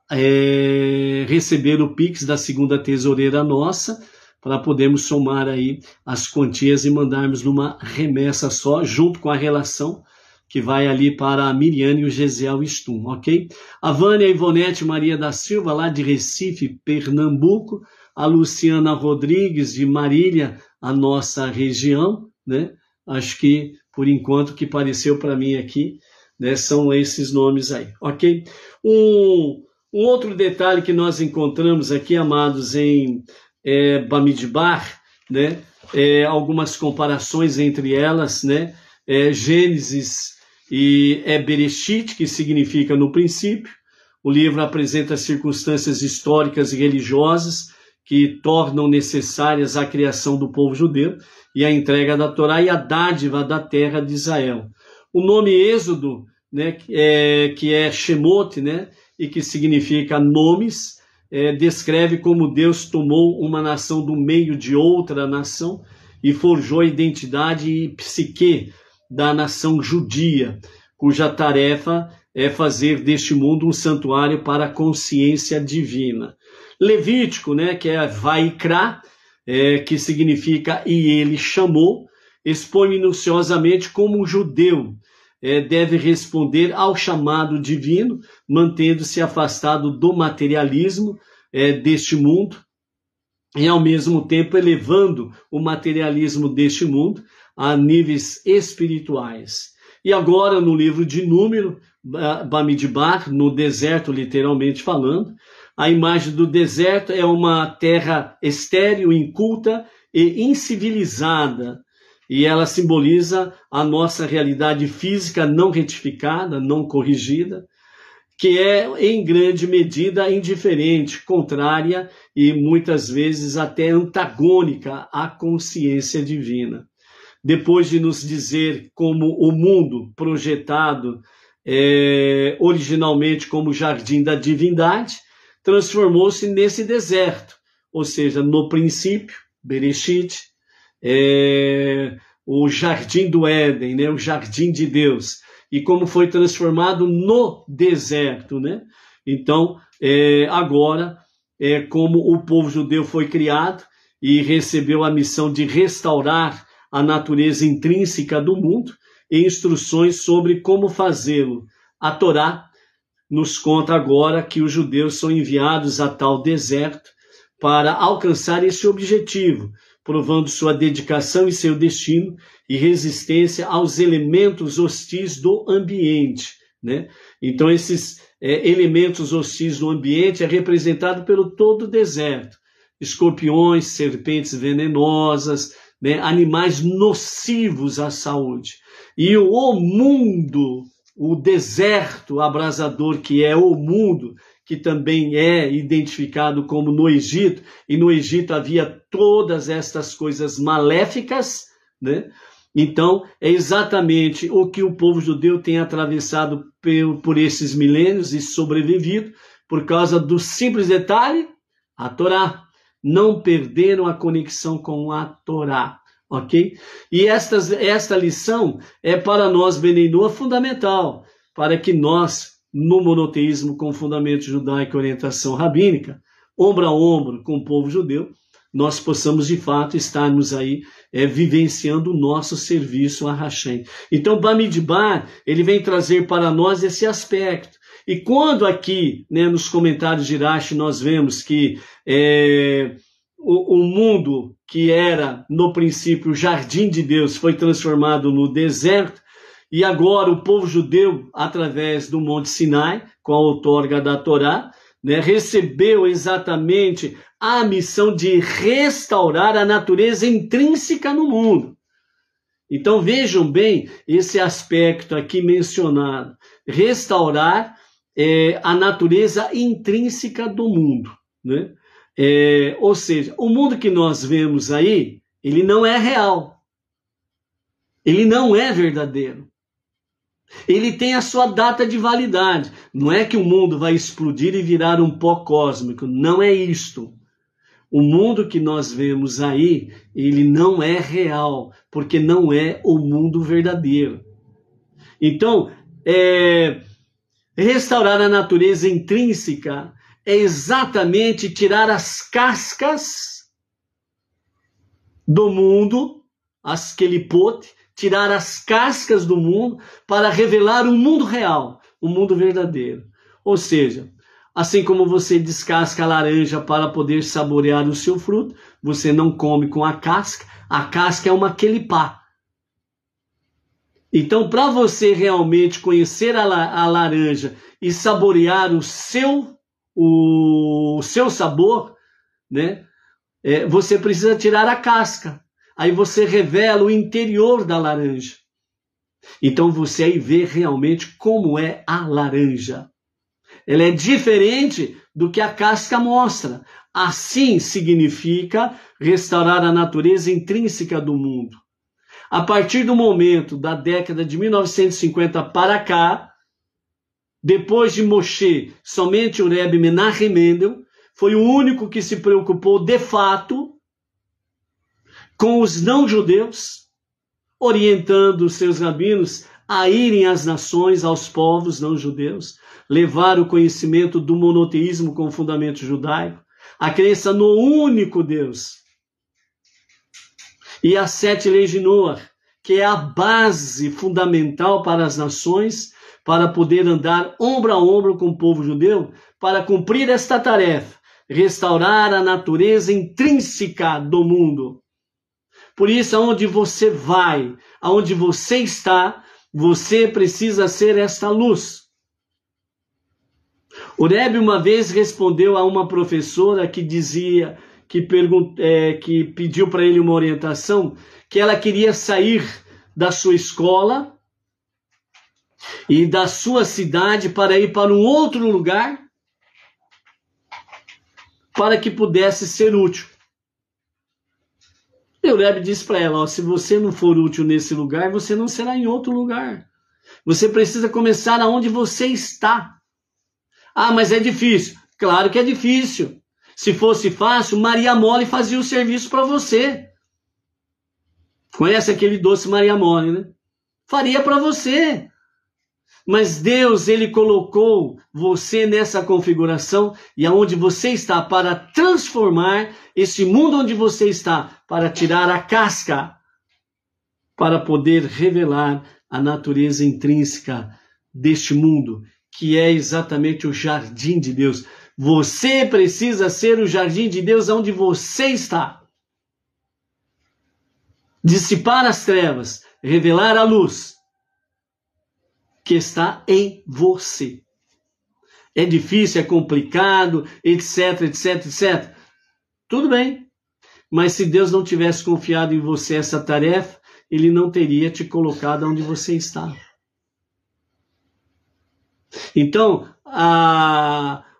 receber o Pix da 2ª tesoureira nossa, para podermos somar aí as quantias e mandarmos numa remessa só, junto com a relação que vai ali para a Miriane e o Gesiel Stum, ok? A Vânia Ivonete Maria da Silva, lá de Recife, Pernambuco, a Luciana Rodrigues, de Marília, a nossa região, né? Acho que, por enquanto, que pareceu para mim aqui, né, são esses nomes aí, ok? Um outro detalhe que nós encontramos aqui, amados, em Bamidbar, né? Algumas comparações entre elas, né? Gênesis e Bereshit, que significa no princípio. O livro apresenta circunstâncias históricas e religiosas que tornam necessárias a criação do povo judeu e a entrega da Torá e a dádiva da terra de Israel. O nome Êxodo, né, que é Shemot, né, e que significa nomes, descreve como Deus tomou uma nação do meio de outra nação e forjou a identidade e psique da nação judia, cuja tarefa é fazer deste mundo um santuário para a consciência divina. Levítico, né, que é Vaikra, que significa e ele chamou, expõe minuciosamente como um judeu deve responder ao chamado divino, mantendo-se afastado do materialismo deste mundo e, ao mesmo tempo, elevando o materialismo deste mundo a níveis espirituais. E agora, no livro de Número, Bamidbar, no deserto, literalmente falando, a imagem do deserto é uma terra estéril, inculta e incivilizada, e ela simboliza a nossa realidade física não retificada, não corrigida, que é, em grande medida, indiferente, contrária e, muitas vezes, até antagônica à consciência divina. Depois de nos dizer como o mundo projetado originalmente como jardim da divindade, transformou-se nesse deserto, ou seja, no princípio, Bereshit, o jardim do Éden, né, o jardim de Deus, e como foi transformado no deserto, né? Então, agora, como o povo judeu foi criado e recebeu a missão de restaurar a natureza intrínseca do mundo e instruções sobre como fazê-lo. A Torá nos conta agora que os judeus são enviados a tal deserto para alcançar esse objetivo, provando sua dedicação e seu destino e resistência aos elementos hostis do ambiente, né? Então, esses elementos hostis do ambiente é representado pelo todo o deserto. Escorpiões, serpentes venenosas, né? Animais nocivos à saúde. E o mundo, o deserto abrasador que é o mundo, que também é identificado como no Egito, e no Egito havia todas estas coisas maléficas, né? Então, é exatamente o que o povo judeu tem atravessado por esses milênios e sobrevivido, por causa do simples detalhe, a Torá. Não perderam a conexão com a Torá, ok? E esta lição é para nós, Beninoa, fundamental, para que nós, no monoteísmo com fundamento judaico e orientação rabínica, ombro a ombro com o povo judeu, nós possamos de fato estarmos aí vivenciando o nosso serviço a Hashem. Então, Bamidbar, ele vem trazer para nós esse aspecto. E quando aqui, né, nos comentários de Rashi, nós vemos que o mundo que era, no princípio, o jardim de Deus, foi transformado no deserto, e agora o povo judeu, através do Monte Sinai, com a outorga da Torá, né, recebeu exatamente a missão de restaurar a natureza intrínseca no mundo. Então vejam bem esse aspecto aqui mencionado, restaurar a natureza intrínseca do mundo, né? Ou seja, o mundo que nós vemos aí, ele não é real, ele não é verdadeiro. Ele tem a sua data de validade. Não é que o mundo vai explodir e virar um pó cósmico. Não é isto. O mundo que nós vemos aí, ele não é real, porque não é o mundo verdadeiro. Então, restaurar a natureza intrínseca é exatamente tirar as cascas do mundo, as kelipote, tirar as cascas do mundo para revelar o mundo real, o mundo verdadeiro. Ou seja, assim como você descasca a laranja para poder saborear o seu fruto, você não come com a casca é uma quelipá. Então, para você realmente conhecer a laranja e saborear o seu sabor, né, você precisa tirar a casca. Aí você revela o interior da laranja. Então você aí vê realmente como é a laranja. Ela é diferente do que a casca mostra. Assim significa restaurar a natureza intrínseca do mundo. A partir do momento da década de 1950 para cá, depois de Moshe, somente o Rebbe Menachem Mendel foi o único que se preocupou de fato com os não-judeus, orientando os seus rabinos a irem às nações, aos povos não-judeus, levar o conhecimento do monoteísmo com fundamento judaico, a crença no único Deus, e as 7 leis de Noah, que é a base fundamental para as nações, para poder andar ombro a ombro com o povo judeu, para cumprir esta tarefa, restaurar a natureza intrínseca do mundo. Por isso, aonde você vai, aonde você está, você precisa ser esta luz. O Rebbe uma vez respondeu a uma professora que dizia, que pediu para ele uma orientação, que ela queria sair da sua escola e da sua cidade para ir para um outro lugar, para que pudesse ser útil. E o Rebbe disse para ela, se você não for útil nesse lugar, você não será em outro lugar. Você precisa começar aonde você está. Ah, mas é difícil. Claro que é difícil. Se fosse fácil, Maria Mole fazia o serviço para você. Conhece aquele doce Maria Mole, né? Faria para você. Mas Deus, ele colocou você nessa configuração e aonde você está para transformar esse mundo onde você está, para tirar a casca, para poder revelar a natureza intrínseca deste mundo, que é exatamente o jardim de Deus. Você precisa ser o jardim de Deus onde você está. Dissipar as trevas, revelar a luz que está em você. É difícil, é complicado, etc, etc, etc. Tudo bem. Mas se Deus não tivesse confiado em você essa tarefa, Ele não teria te colocado onde você está. Então,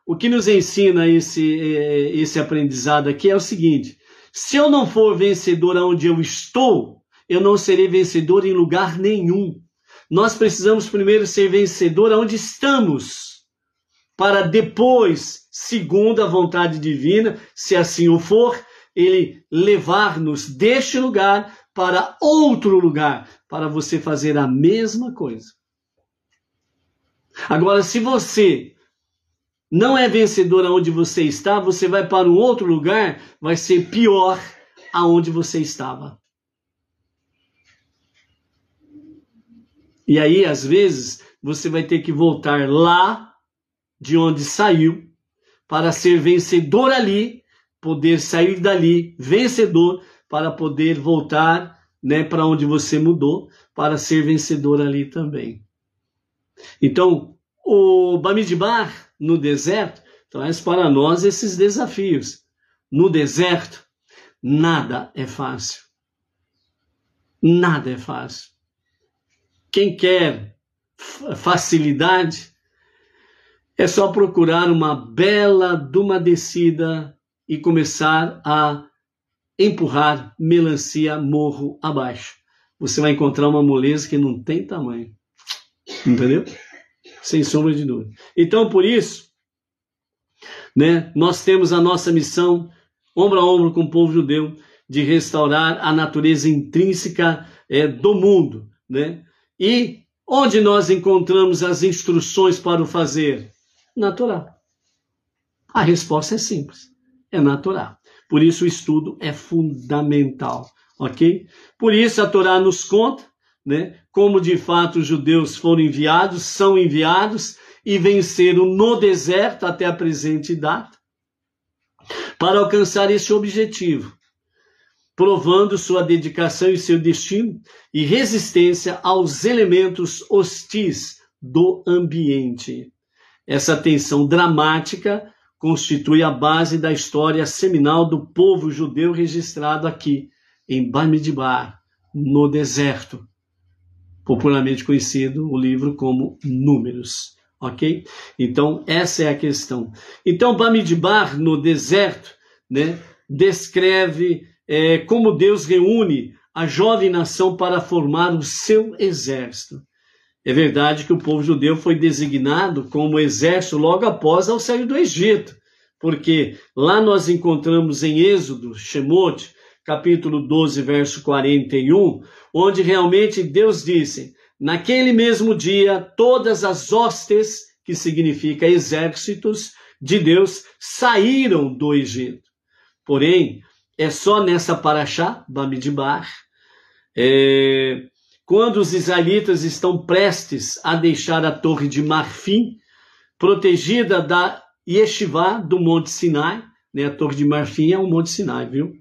o que nos ensina esse aprendizado aqui é o seguinte: se eu não for vencedor onde eu estou, eu não serei vencedor em lugar nenhum. Nós precisamos primeiro ser vencedor onde estamos, para depois, segundo a vontade divina, se assim o for, Ele levar-nos deste lugar para outro lugar, para você fazer a mesma coisa. Agora, se você não é vencedor aonde você está, você vai para um outro lugar, vai ser pior aonde você estava. E aí, às vezes, você vai ter que voltar lá de onde saiu para ser vencedor ali poder sair dali vencedor, para poder voltar, né, para onde você mudou, para ser vencedor ali também. Então, o Bamidbar, no deserto, traz para nós esses desafios. No deserto, nada é fácil. Nada é fácil. Quem quer facilidade, é só procurar uma bela de uma descida e começar a empurrar melancia morro abaixo. Você vai encontrar uma moleza que não tem tamanho. Entendeu? Sem sombra de dúvida. Então, por isso, né, nós temos a nossa missão, ombro a ombro com o povo judeu, de restaurar a natureza intrínseca do mundo, né? E onde nós encontramos as instruções para o fazer? Na Torá. A resposta é simples, é na Torá. Por isso o estudo é fundamental, ok? Por isso a Torá nos conta, né, como de fato os judeus foram enviados, são enviados e venceram no deserto até a presente data, para alcançar esse objetivo, provando sua dedicação e seu destino e resistência aos elementos hostis do ambiente. Essa tensão dramática constitui a base da história seminal do povo judeu registrado aqui, em Bamidbar, no deserto, popularmente conhecido o livro como Números, ok? Então, essa é a questão. Então, Bamidbar, no deserto, né, descreve como Deus reúne a jovem nação para formar o seu exército. É verdade que o povo judeu foi designado como exército logo após ao sair do Egito, porque lá nós encontramos em Êxodo, Shemot, capítulo 12, verso 41, onde realmente Deus disse, naquele mesmo dia, todas as hostes, que significa exércitos de Deus, saíram do Egito. Porém, é só nessa paraxá, Bamidbar, quando os israelitas estão prestes a deixar a Torre de Marfim, protegida da Yeshivá, do Monte Sinai, né? A Torre de Marfim é o Monte Sinai, viu?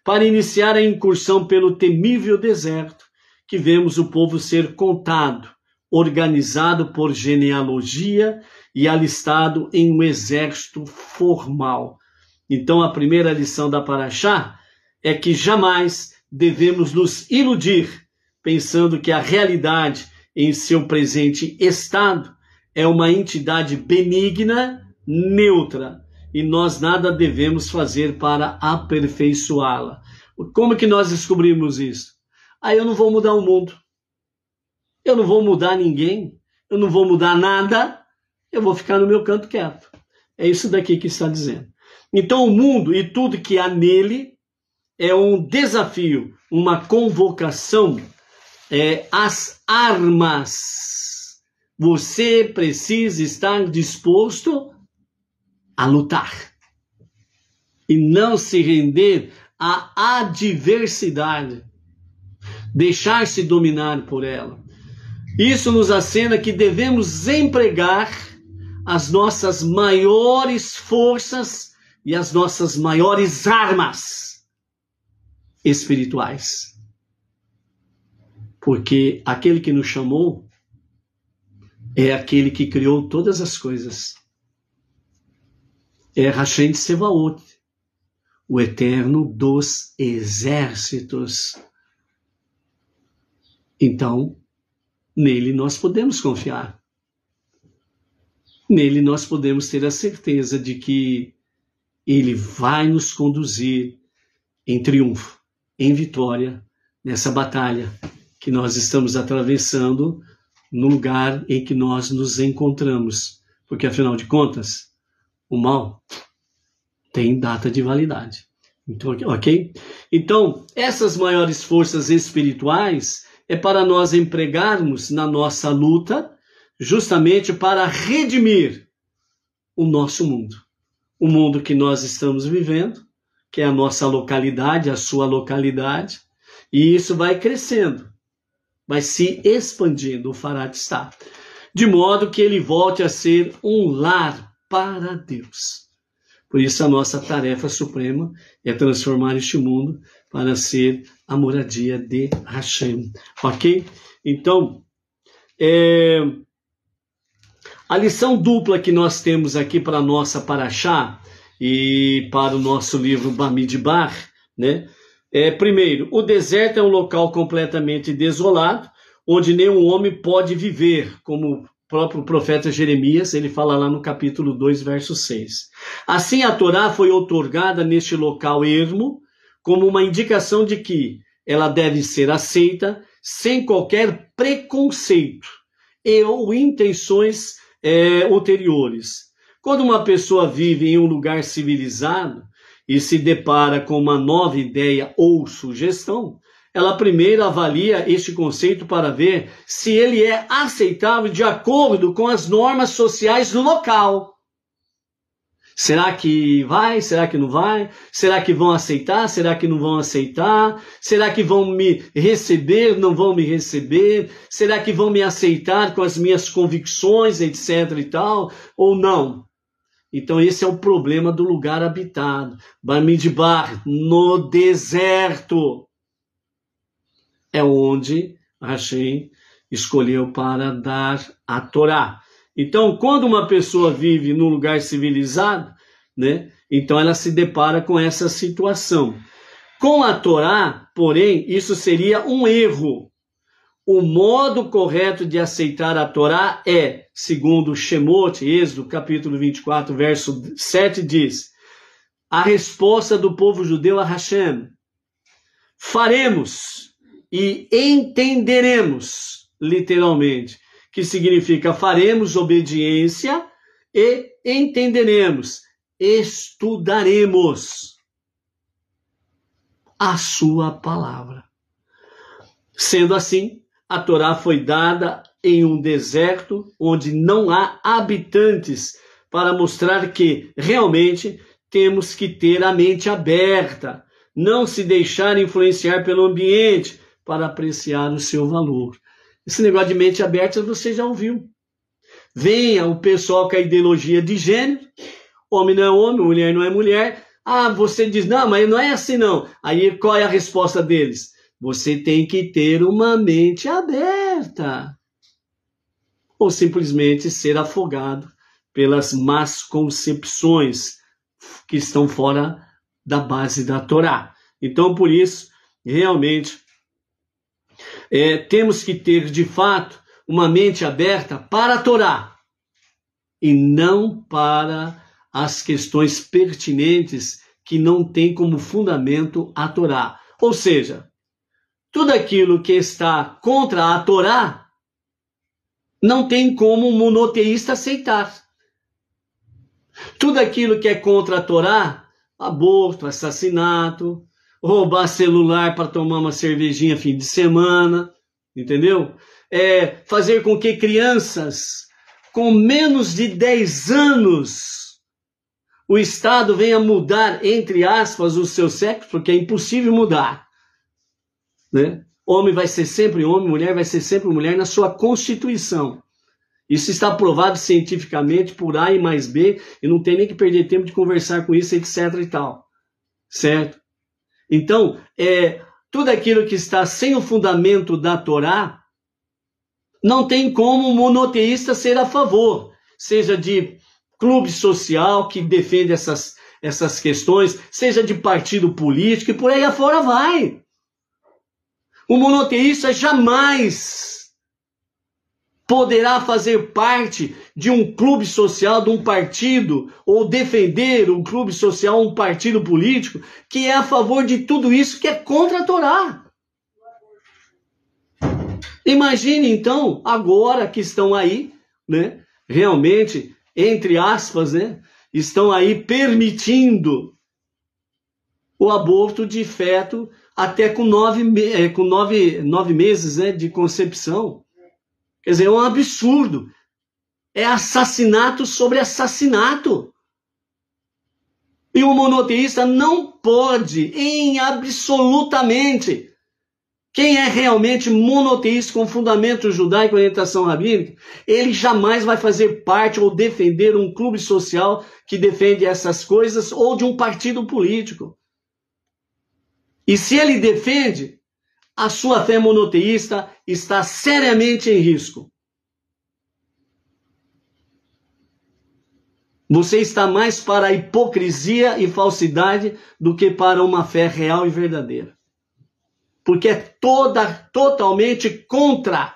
Para iniciar a incursão pelo temível deserto, que vemos o povo ser contado, organizado por genealogia e alistado em um exército formal. Então, a primeira lição da Paraxá é que jamais devemos nos iludir, pensando que a realidade em seu presente estado é uma entidade benigna, neutra, e nós nada devemos fazer para aperfeiçoá-la. Como que nós descobrimos isso? Eu não vou mudar o mundo, eu não vou mudar ninguém, eu não vou mudar nada, eu vou ficar no meu canto quieto. É isso daqui que está dizendo. Então o mundo e tudo que há nele é um desafio, uma convocação, às armas. Você precisa estar disposto a lutar e não se render à adversidade, deixar-se dominar por ela. Isso nos acena que devemos empregar as nossas maiores forças e as nossas maiores armas espirituais. Porque aquele que nos chamou é aquele que criou todas as coisas. É Hashem Tsevaot, o eterno dos exércitos. Então, nele nós podemos confiar. Nele nós podemos ter a certeza de que ele vai nos conduzir em triunfo, em vitória, nessa batalha que nós estamos atravessando no lugar em que nós nos encontramos. Porque, afinal de contas, o mal tem data de validade. Então, ok? Então, essas maiores forças espirituais é para nós empregarmos na nossa luta justamente para redimir o nosso mundo. O mundo que nós estamos vivendo, que é a nossa localidade, a sua localidade, e isso vai crescendo, vai se expandindo, o Farat está, de modo que ele volte a ser um lar para Deus. Por isso a nossa tarefa suprema é transformar este mundo para ser a moradia de Hashem. Ok? Então, a lição dupla que nós temos aqui para a nossa Parashá e para o nosso livro Bamidbar, né? Primeiro, o deserto é um local completamente desolado, onde nenhum homem pode viver, como o próprio profeta Jeremias, ele fala lá no capítulo 2, verso 6. Assim, a Torá foi outorgada neste local ermo, como uma indicação de que ela deve ser aceita sem qualquer preconceito ou intenções ulteriores. Quando uma pessoa vive em um lugar civilizado e se depara com uma nova ideia ou sugestão, ela primeiro avalia este conceito para ver se ele é aceitável de acordo com as normas sociais do local. Será que vai? Será que não vai? Será que vão aceitar? Será que não vão aceitar? Será que vão me receber? Não vão me receber? Será que vão me aceitar com as minhas convicções, etc. e tal? Ou não? Então esse é o problema do lugar habitado. Bamidbar, no deserto, é onde Hashem escolheu para dar a Torá. Então, quando uma pessoa vive num lugar civilizado, né, então ela se depara com essa situação. Com a Torá, porém, isso seria um erro. O modo correto de aceitar a Torá é, segundo Shemot, Êxodo, capítulo 24, verso 7, diz: a resposta do povo judeu a Hashem: faremos e entenderemos, literalmente, que significa faremos obediência e entenderemos, estudaremos a sua palavra. Sendo assim, a Torá foi dada em um deserto onde não há habitantes, para mostrar que realmente temos que ter a mente aberta, não se deixar influenciar pelo ambiente para apreciar o seu valor. Esse negócio de mente aberta você já ouviu. Venha o pessoal com a ideologia de gênero, homem não é homem, mulher não é mulher. Ah, você diz, não, mas não é assim não. Aí qual é a resposta deles? Você tem que ter uma mente aberta. Ou simplesmente ser afogado pelas más concepções que estão fora da base da Torá. Então, por isso, realmente, temos que ter, de fato, uma mente aberta para a Torá e não para as questões pertinentes que não têm como fundamento a Torá. Ou seja, tudo aquilo que está contra a Torá não tem como um monoteísta aceitar. Tudo aquilo que é contra a Torá, aborto, assassinato, roubar celular para tomar uma cervejinha fim de semana, entendeu? Fazer com que crianças com menos de 10 anos o Estado venha mudar, entre aspas, o seu sexo, porque é impossível mudar, né? Homem vai ser sempre homem, mulher vai ser sempre mulher na sua Constituição. Isso está provado cientificamente por A e mais B, e não tem nem que perder tempo de conversar com isso, etc e tal. Certo? Então, tudo aquilo que está sem o fundamento da Torá, não tem como um monoteísta ser a favor, seja de clube social que defende essas questões, seja de partido político, e por aí afora vai. O monoteísta jamais poderá fazer parte de um clube social, de um partido, ou defender um clube social, um partido político, que é a favor de tudo isso que é contra a Torá. Imagine, então, agora que estão aí, né, realmente, entre aspas, né, estão aí permitindo o aborto de feto até com 9 meses, né, de concepção. Quer dizer, é um absurdo. É assassinato sobre assassinato. E o monoteísta não pode, absolutamente, Quem é realmente monoteísta com fundamento judaico e orientação rabínica, ele jamais vai fazer parte ou defender um clube social que defende essas coisas ou de um partido político. E se ele defende, a sua fé monoteísta está seriamente em risco. Você está mais para a hipocrisia e falsidade do que para uma fé real e verdadeira. Porque é totalmente contra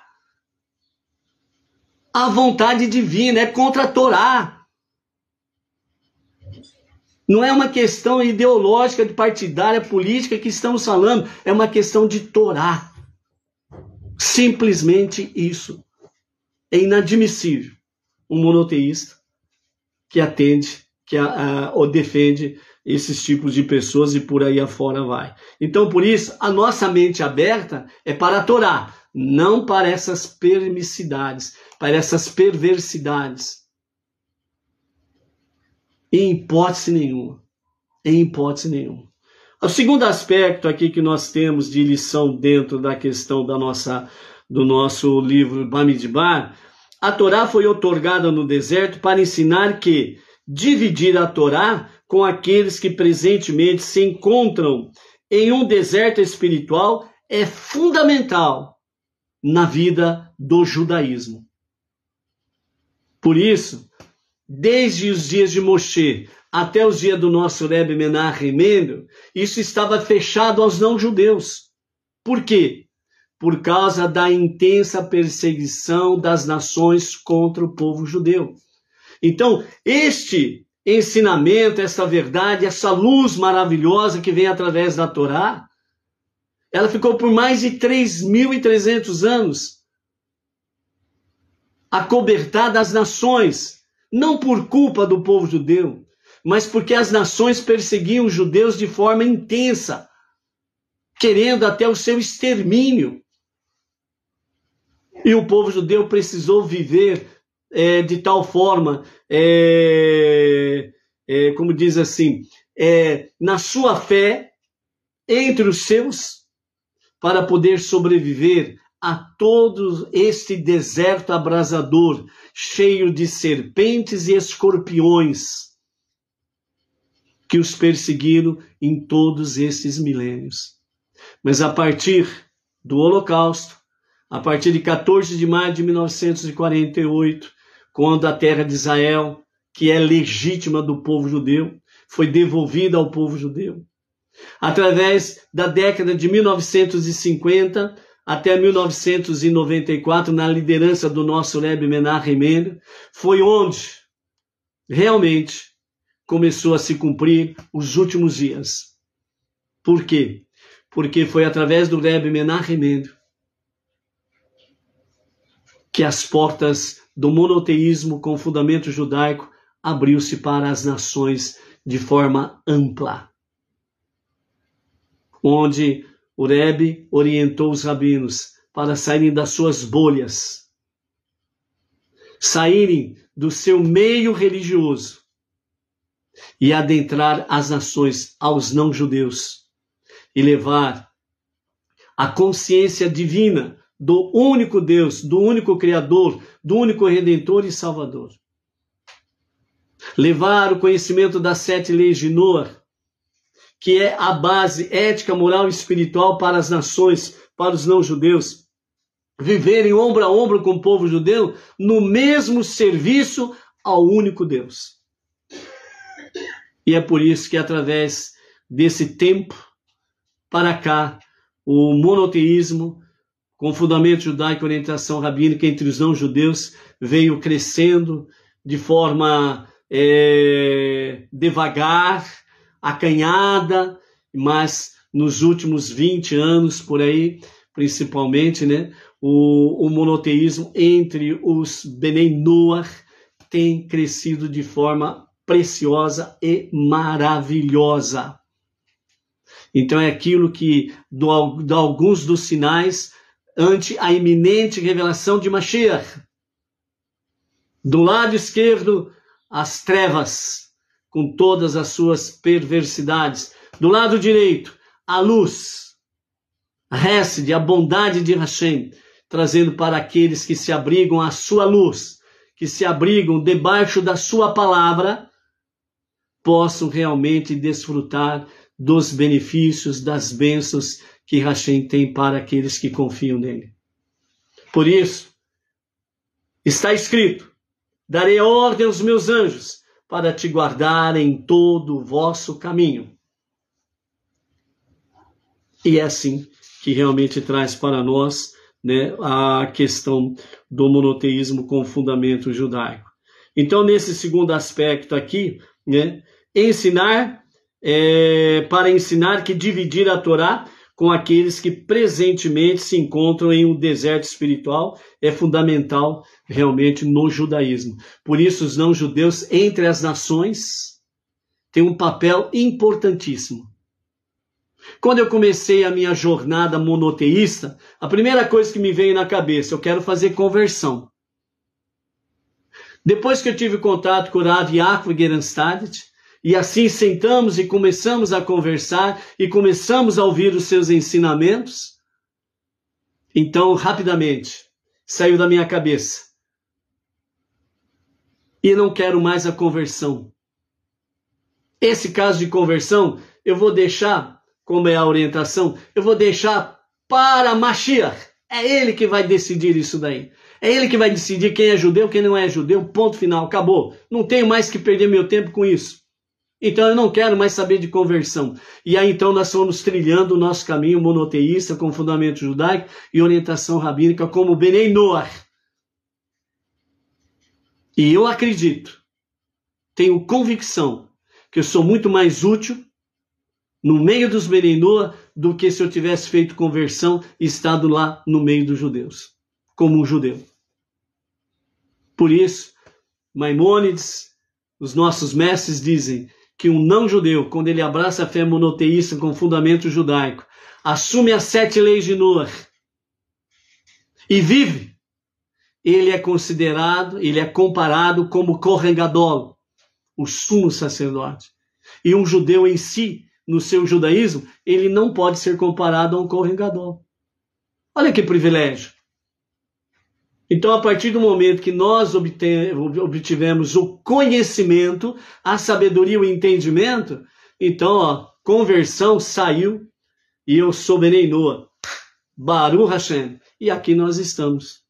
a vontade divina, é contra a Torá. Não é uma questão ideológica, partidária, política que estamos falando, é uma questão de Torá. Simplesmente isso. É inadmissível um monoteísta que atende, ou defende esses tipos de pessoas e por aí afora vai. Então, por isso, a nossa mente aberta é para a Torá, não para essas permissidades, para essas perversidades. Em hipótese nenhuma. Em hipótese nenhuma. O segundo aspecto aqui que nós temos de lição dentro da questão do nosso livro Bamidbar, a Torá foi outorgada no deserto para ensinar que dividir a Torá com aqueles que presentemente se encontram em um deserto espiritual é fundamental na vida do judaísmo. Por isso, desde os dias de Moshe até os dias do nosso Rebbe Menachem Mendel, isso estava fechado aos não-judeus. Por quê? Por causa da intensa perseguição das nações contra o povo judeu. Então, este ensinamento, essa verdade, essa luz maravilhosa que vem através da Torá, ela ficou por mais de 3.300 anos acobertada às nações, não por culpa do povo judeu, mas porque as nações perseguiam os judeus de forma intensa, querendo até o seu extermínio. E o povo judeu precisou viver de tal forma, como diz assim, na sua fé, entre os seus, para poder sobreviver a todo este deserto abrasador, cheio de serpentes e escorpiões, que os perseguiram em todos esses milênios. Mas a partir do Holocausto, a partir de 14 de maio de 1948, quando a terra de Israel, que é legítima do povo judeu, foi devolvida ao povo judeu. Através da década de 1950 até 1994, na liderança do nosso Rebbe Menachem Mendel, foi onde realmente começou a se cumprir os últimos dias. Por quê? Porque foi através do Rebbe Menachem Mendel que as portas do monoteísmo com fundamento judaico abriu-se para as nações de forma ampla. Onde o Rebbe orientou os rabinos para saírem das suas bolhas, saírem do seu meio religioso e adentrar as nações, aos não-judeus, e levar a consciência divina do único Deus, do único Criador, do único Redentor e Salvador. Levar o conhecimento das 7 leis de Noah, que é a base ética, moral e espiritual para as nações, para os não-judeus, viverem ombro a ombro com o povo judeu no mesmo serviço ao único Deus. E é por isso que através desse tempo para cá, o monoteísmo, com fundamento judaico e orientação rabínica entre os não-judeus, veio crescendo de forma devagar, acanhada, mas nos últimos 20 anos, por aí, principalmente, né, o monoteísmo entre os Benei Noach tem crescido de forma preciosa e maravilhosa. Então é aquilo que dá alguns dos sinais ante a iminente revelação de Mashiach. Do lado esquerdo, as trevas, com todas as suas perversidades. Do lado direito, a luz. Hesed, a bondade de Hashem, trazendo para aqueles que se abrigam à sua luz, que se abrigam debaixo da sua palavra, possam realmente desfrutar dos benefícios, das bênçãos que Hashem tem para aqueles que confiam nele. Por isso, está escrito: darei ordem aos meus anjos para te guardar em todo o vosso caminho. E é assim que realmente traz para nós, né, a questão do monoteísmo com fundamento judaico. Então, nesse segundo aspecto aqui, né, para ensinar que dividir a Torá com aqueles que presentemente se encontram em um deserto espiritual é fundamental realmente no judaísmo. Por isso, os não-judeus entre as nações têm um papel importantíssimo. Quando eu comecei a minha jornada monoteísta, a primeira coisa que me veio na cabeça: eu quero fazer conversão. Depois que eu tive contato com o Rav Yaakov Gerenstadt, e assim sentamos e começamos a conversar e começamos a ouvir os seus ensinamentos, então rapidamente saiu da minha cabeça: e não quero mais a conversão. Esse caso de conversão eu vou deixar, como é a orientação, eu vou deixar para Mashiach. É ele que vai decidir isso daí. É ele que vai decidir quem é judeu, quem não é judeu, ponto final, acabou. Não tenho mais que perder meu tempo com isso. Então eu não quero mais saber de conversão. E aí então nós fomos trilhando o nosso caminho monoteísta com fundamento judaico e orientação rabínica como Benei Noach. E eu acredito, tenho convicção, que eu sou muito mais útil no meio dos Benei Noach do que se eu tivesse feito conversão e estado lá no meio dos judeus, como um judeu. Por isso, Maimônides, os nossos mestres dizem que um não-judeu, quando ele abraça a fé monoteísta com fundamento judaico, assume as 7 leis de Noach e vive, ele é considerado, ele é comparado como Kohen Gadol, o sumo sacerdote. E um judeu em si, no seu judaísmo, ele não pode ser comparado a um Kohen Gadol. Olha que privilégio. Então, a partir do momento que nós obtivemos o conhecimento, a sabedoria, o entendimento, então, conversão saiu e eu sou Benei Noach, Baruch Hashem. E aqui nós estamos,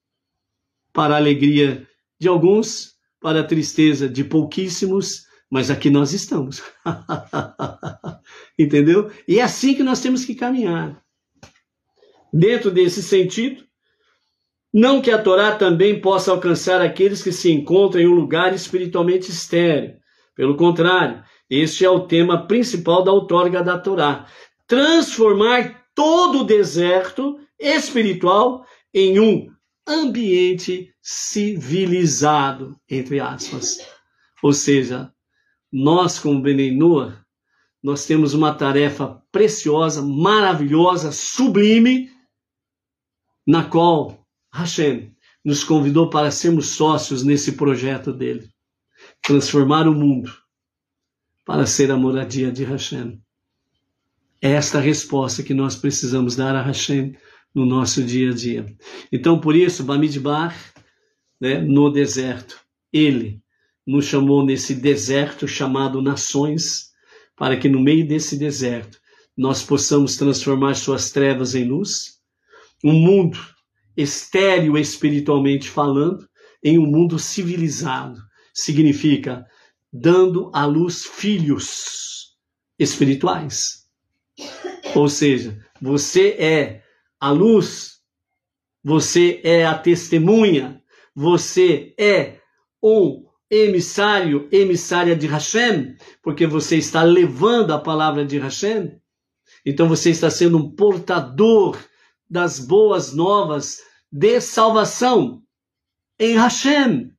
para a alegria de alguns, para a tristeza de pouquíssimos, mas aqui nós estamos. Entendeu? E é assim que nós temos que caminhar. Dentro desse sentido, não que a Torá também possa alcançar aqueles que se encontram em um lugar espiritualmente estéril. Pelo contrário, este é o tema principal da outorga da Torá. Transformar todo o deserto espiritual em um ambiente civilizado, entre aspas. Ou seja, nós como Benei Noach, nós temos uma tarefa preciosa, maravilhosa, sublime, na qual Hashem nos convidou para sermos sócios nesse projeto dele. Transformar o mundo para ser a moradia de Hashem. É esta a resposta que nós precisamos dar a Hashem no nosso dia a dia. Então, por isso, Bamidbar, né, no deserto, ele nos chamou nesse deserto chamado nações, para que no meio desse deserto nós possamos transformar suas trevas em luz, um mundo estéril espiritualmente falando, em um mundo civilizado. Significa dando à luz filhos espirituais. Ou seja, você é a luz, você é a testemunha, você é um emissária de Hashem, porque você está levando a palavra de Hashem. Então você está sendo um portador das boas novas de salvação em Hashem.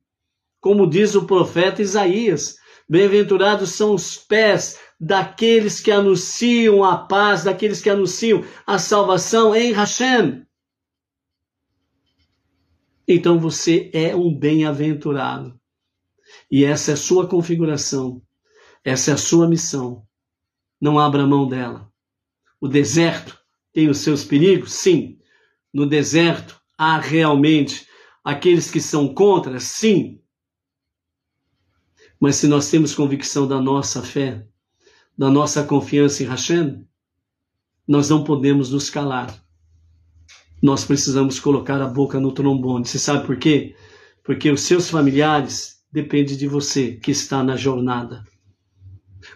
Como diz o profeta Isaías, bem-aventurados são os pés daqueles que anunciam a paz, daqueles que anunciam a salvação em Hashem. Então você é um bem-aventurado. E essa é a sua configuração, essa é a sua missão. Não abra mão dela. O deserto tem os seus perigos? Sim. No deserto, há realmente aqueles que são contra? Sim. Mas se nós temos convicção da nossa fé, da nossa confiança em Hashem, nós não podemos nos calar. Nós precisamos colocar a boca no trombone. Você sabe por quê? Porque os seus familiares dependem de você, que está na jornada.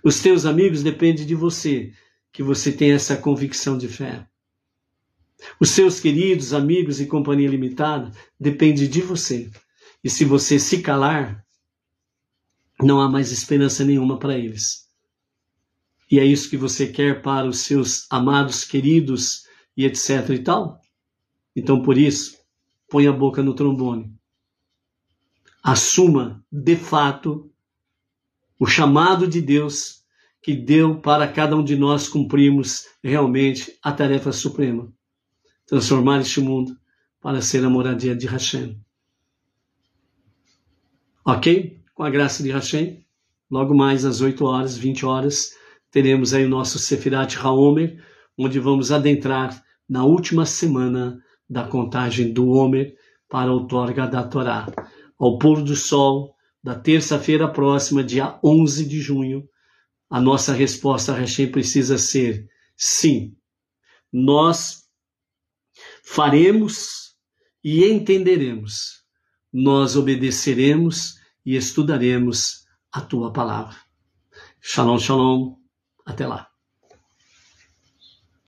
Os teus amigos dependem de você, que você tem essa convicção de fé. Os seus queridos amigos e companhia limitada dependem de você. E se você se calar, não há mais esperança nenhuma para eles. E é isso que você quer para os seus amados, queridos e etc e tal? Então, por isso, põe a boca no trombone. Assuma, de fato, o chamado de Deus que deu para cada um de nós cumprirmos realmente a tarefa suprema. Transformar este mundo para ser a moradia de Hashem. Ok? Com a graça de Hashem, logo mais às 8 horas, 20 horas, teremos aí o nosso Sefirat HaOmer, onde vamos adentrar na última semana da contagem do Homer para a outorga da Torá. Ao pôr do sol da terça-feira próxima, dia 11 de junho, a nossa resposta a Hashem precisa ser sim. Nós faremos e entenderemos. Nós obedeceremos e estudaremos a tua palavra. Shalom, shalom. Até lá.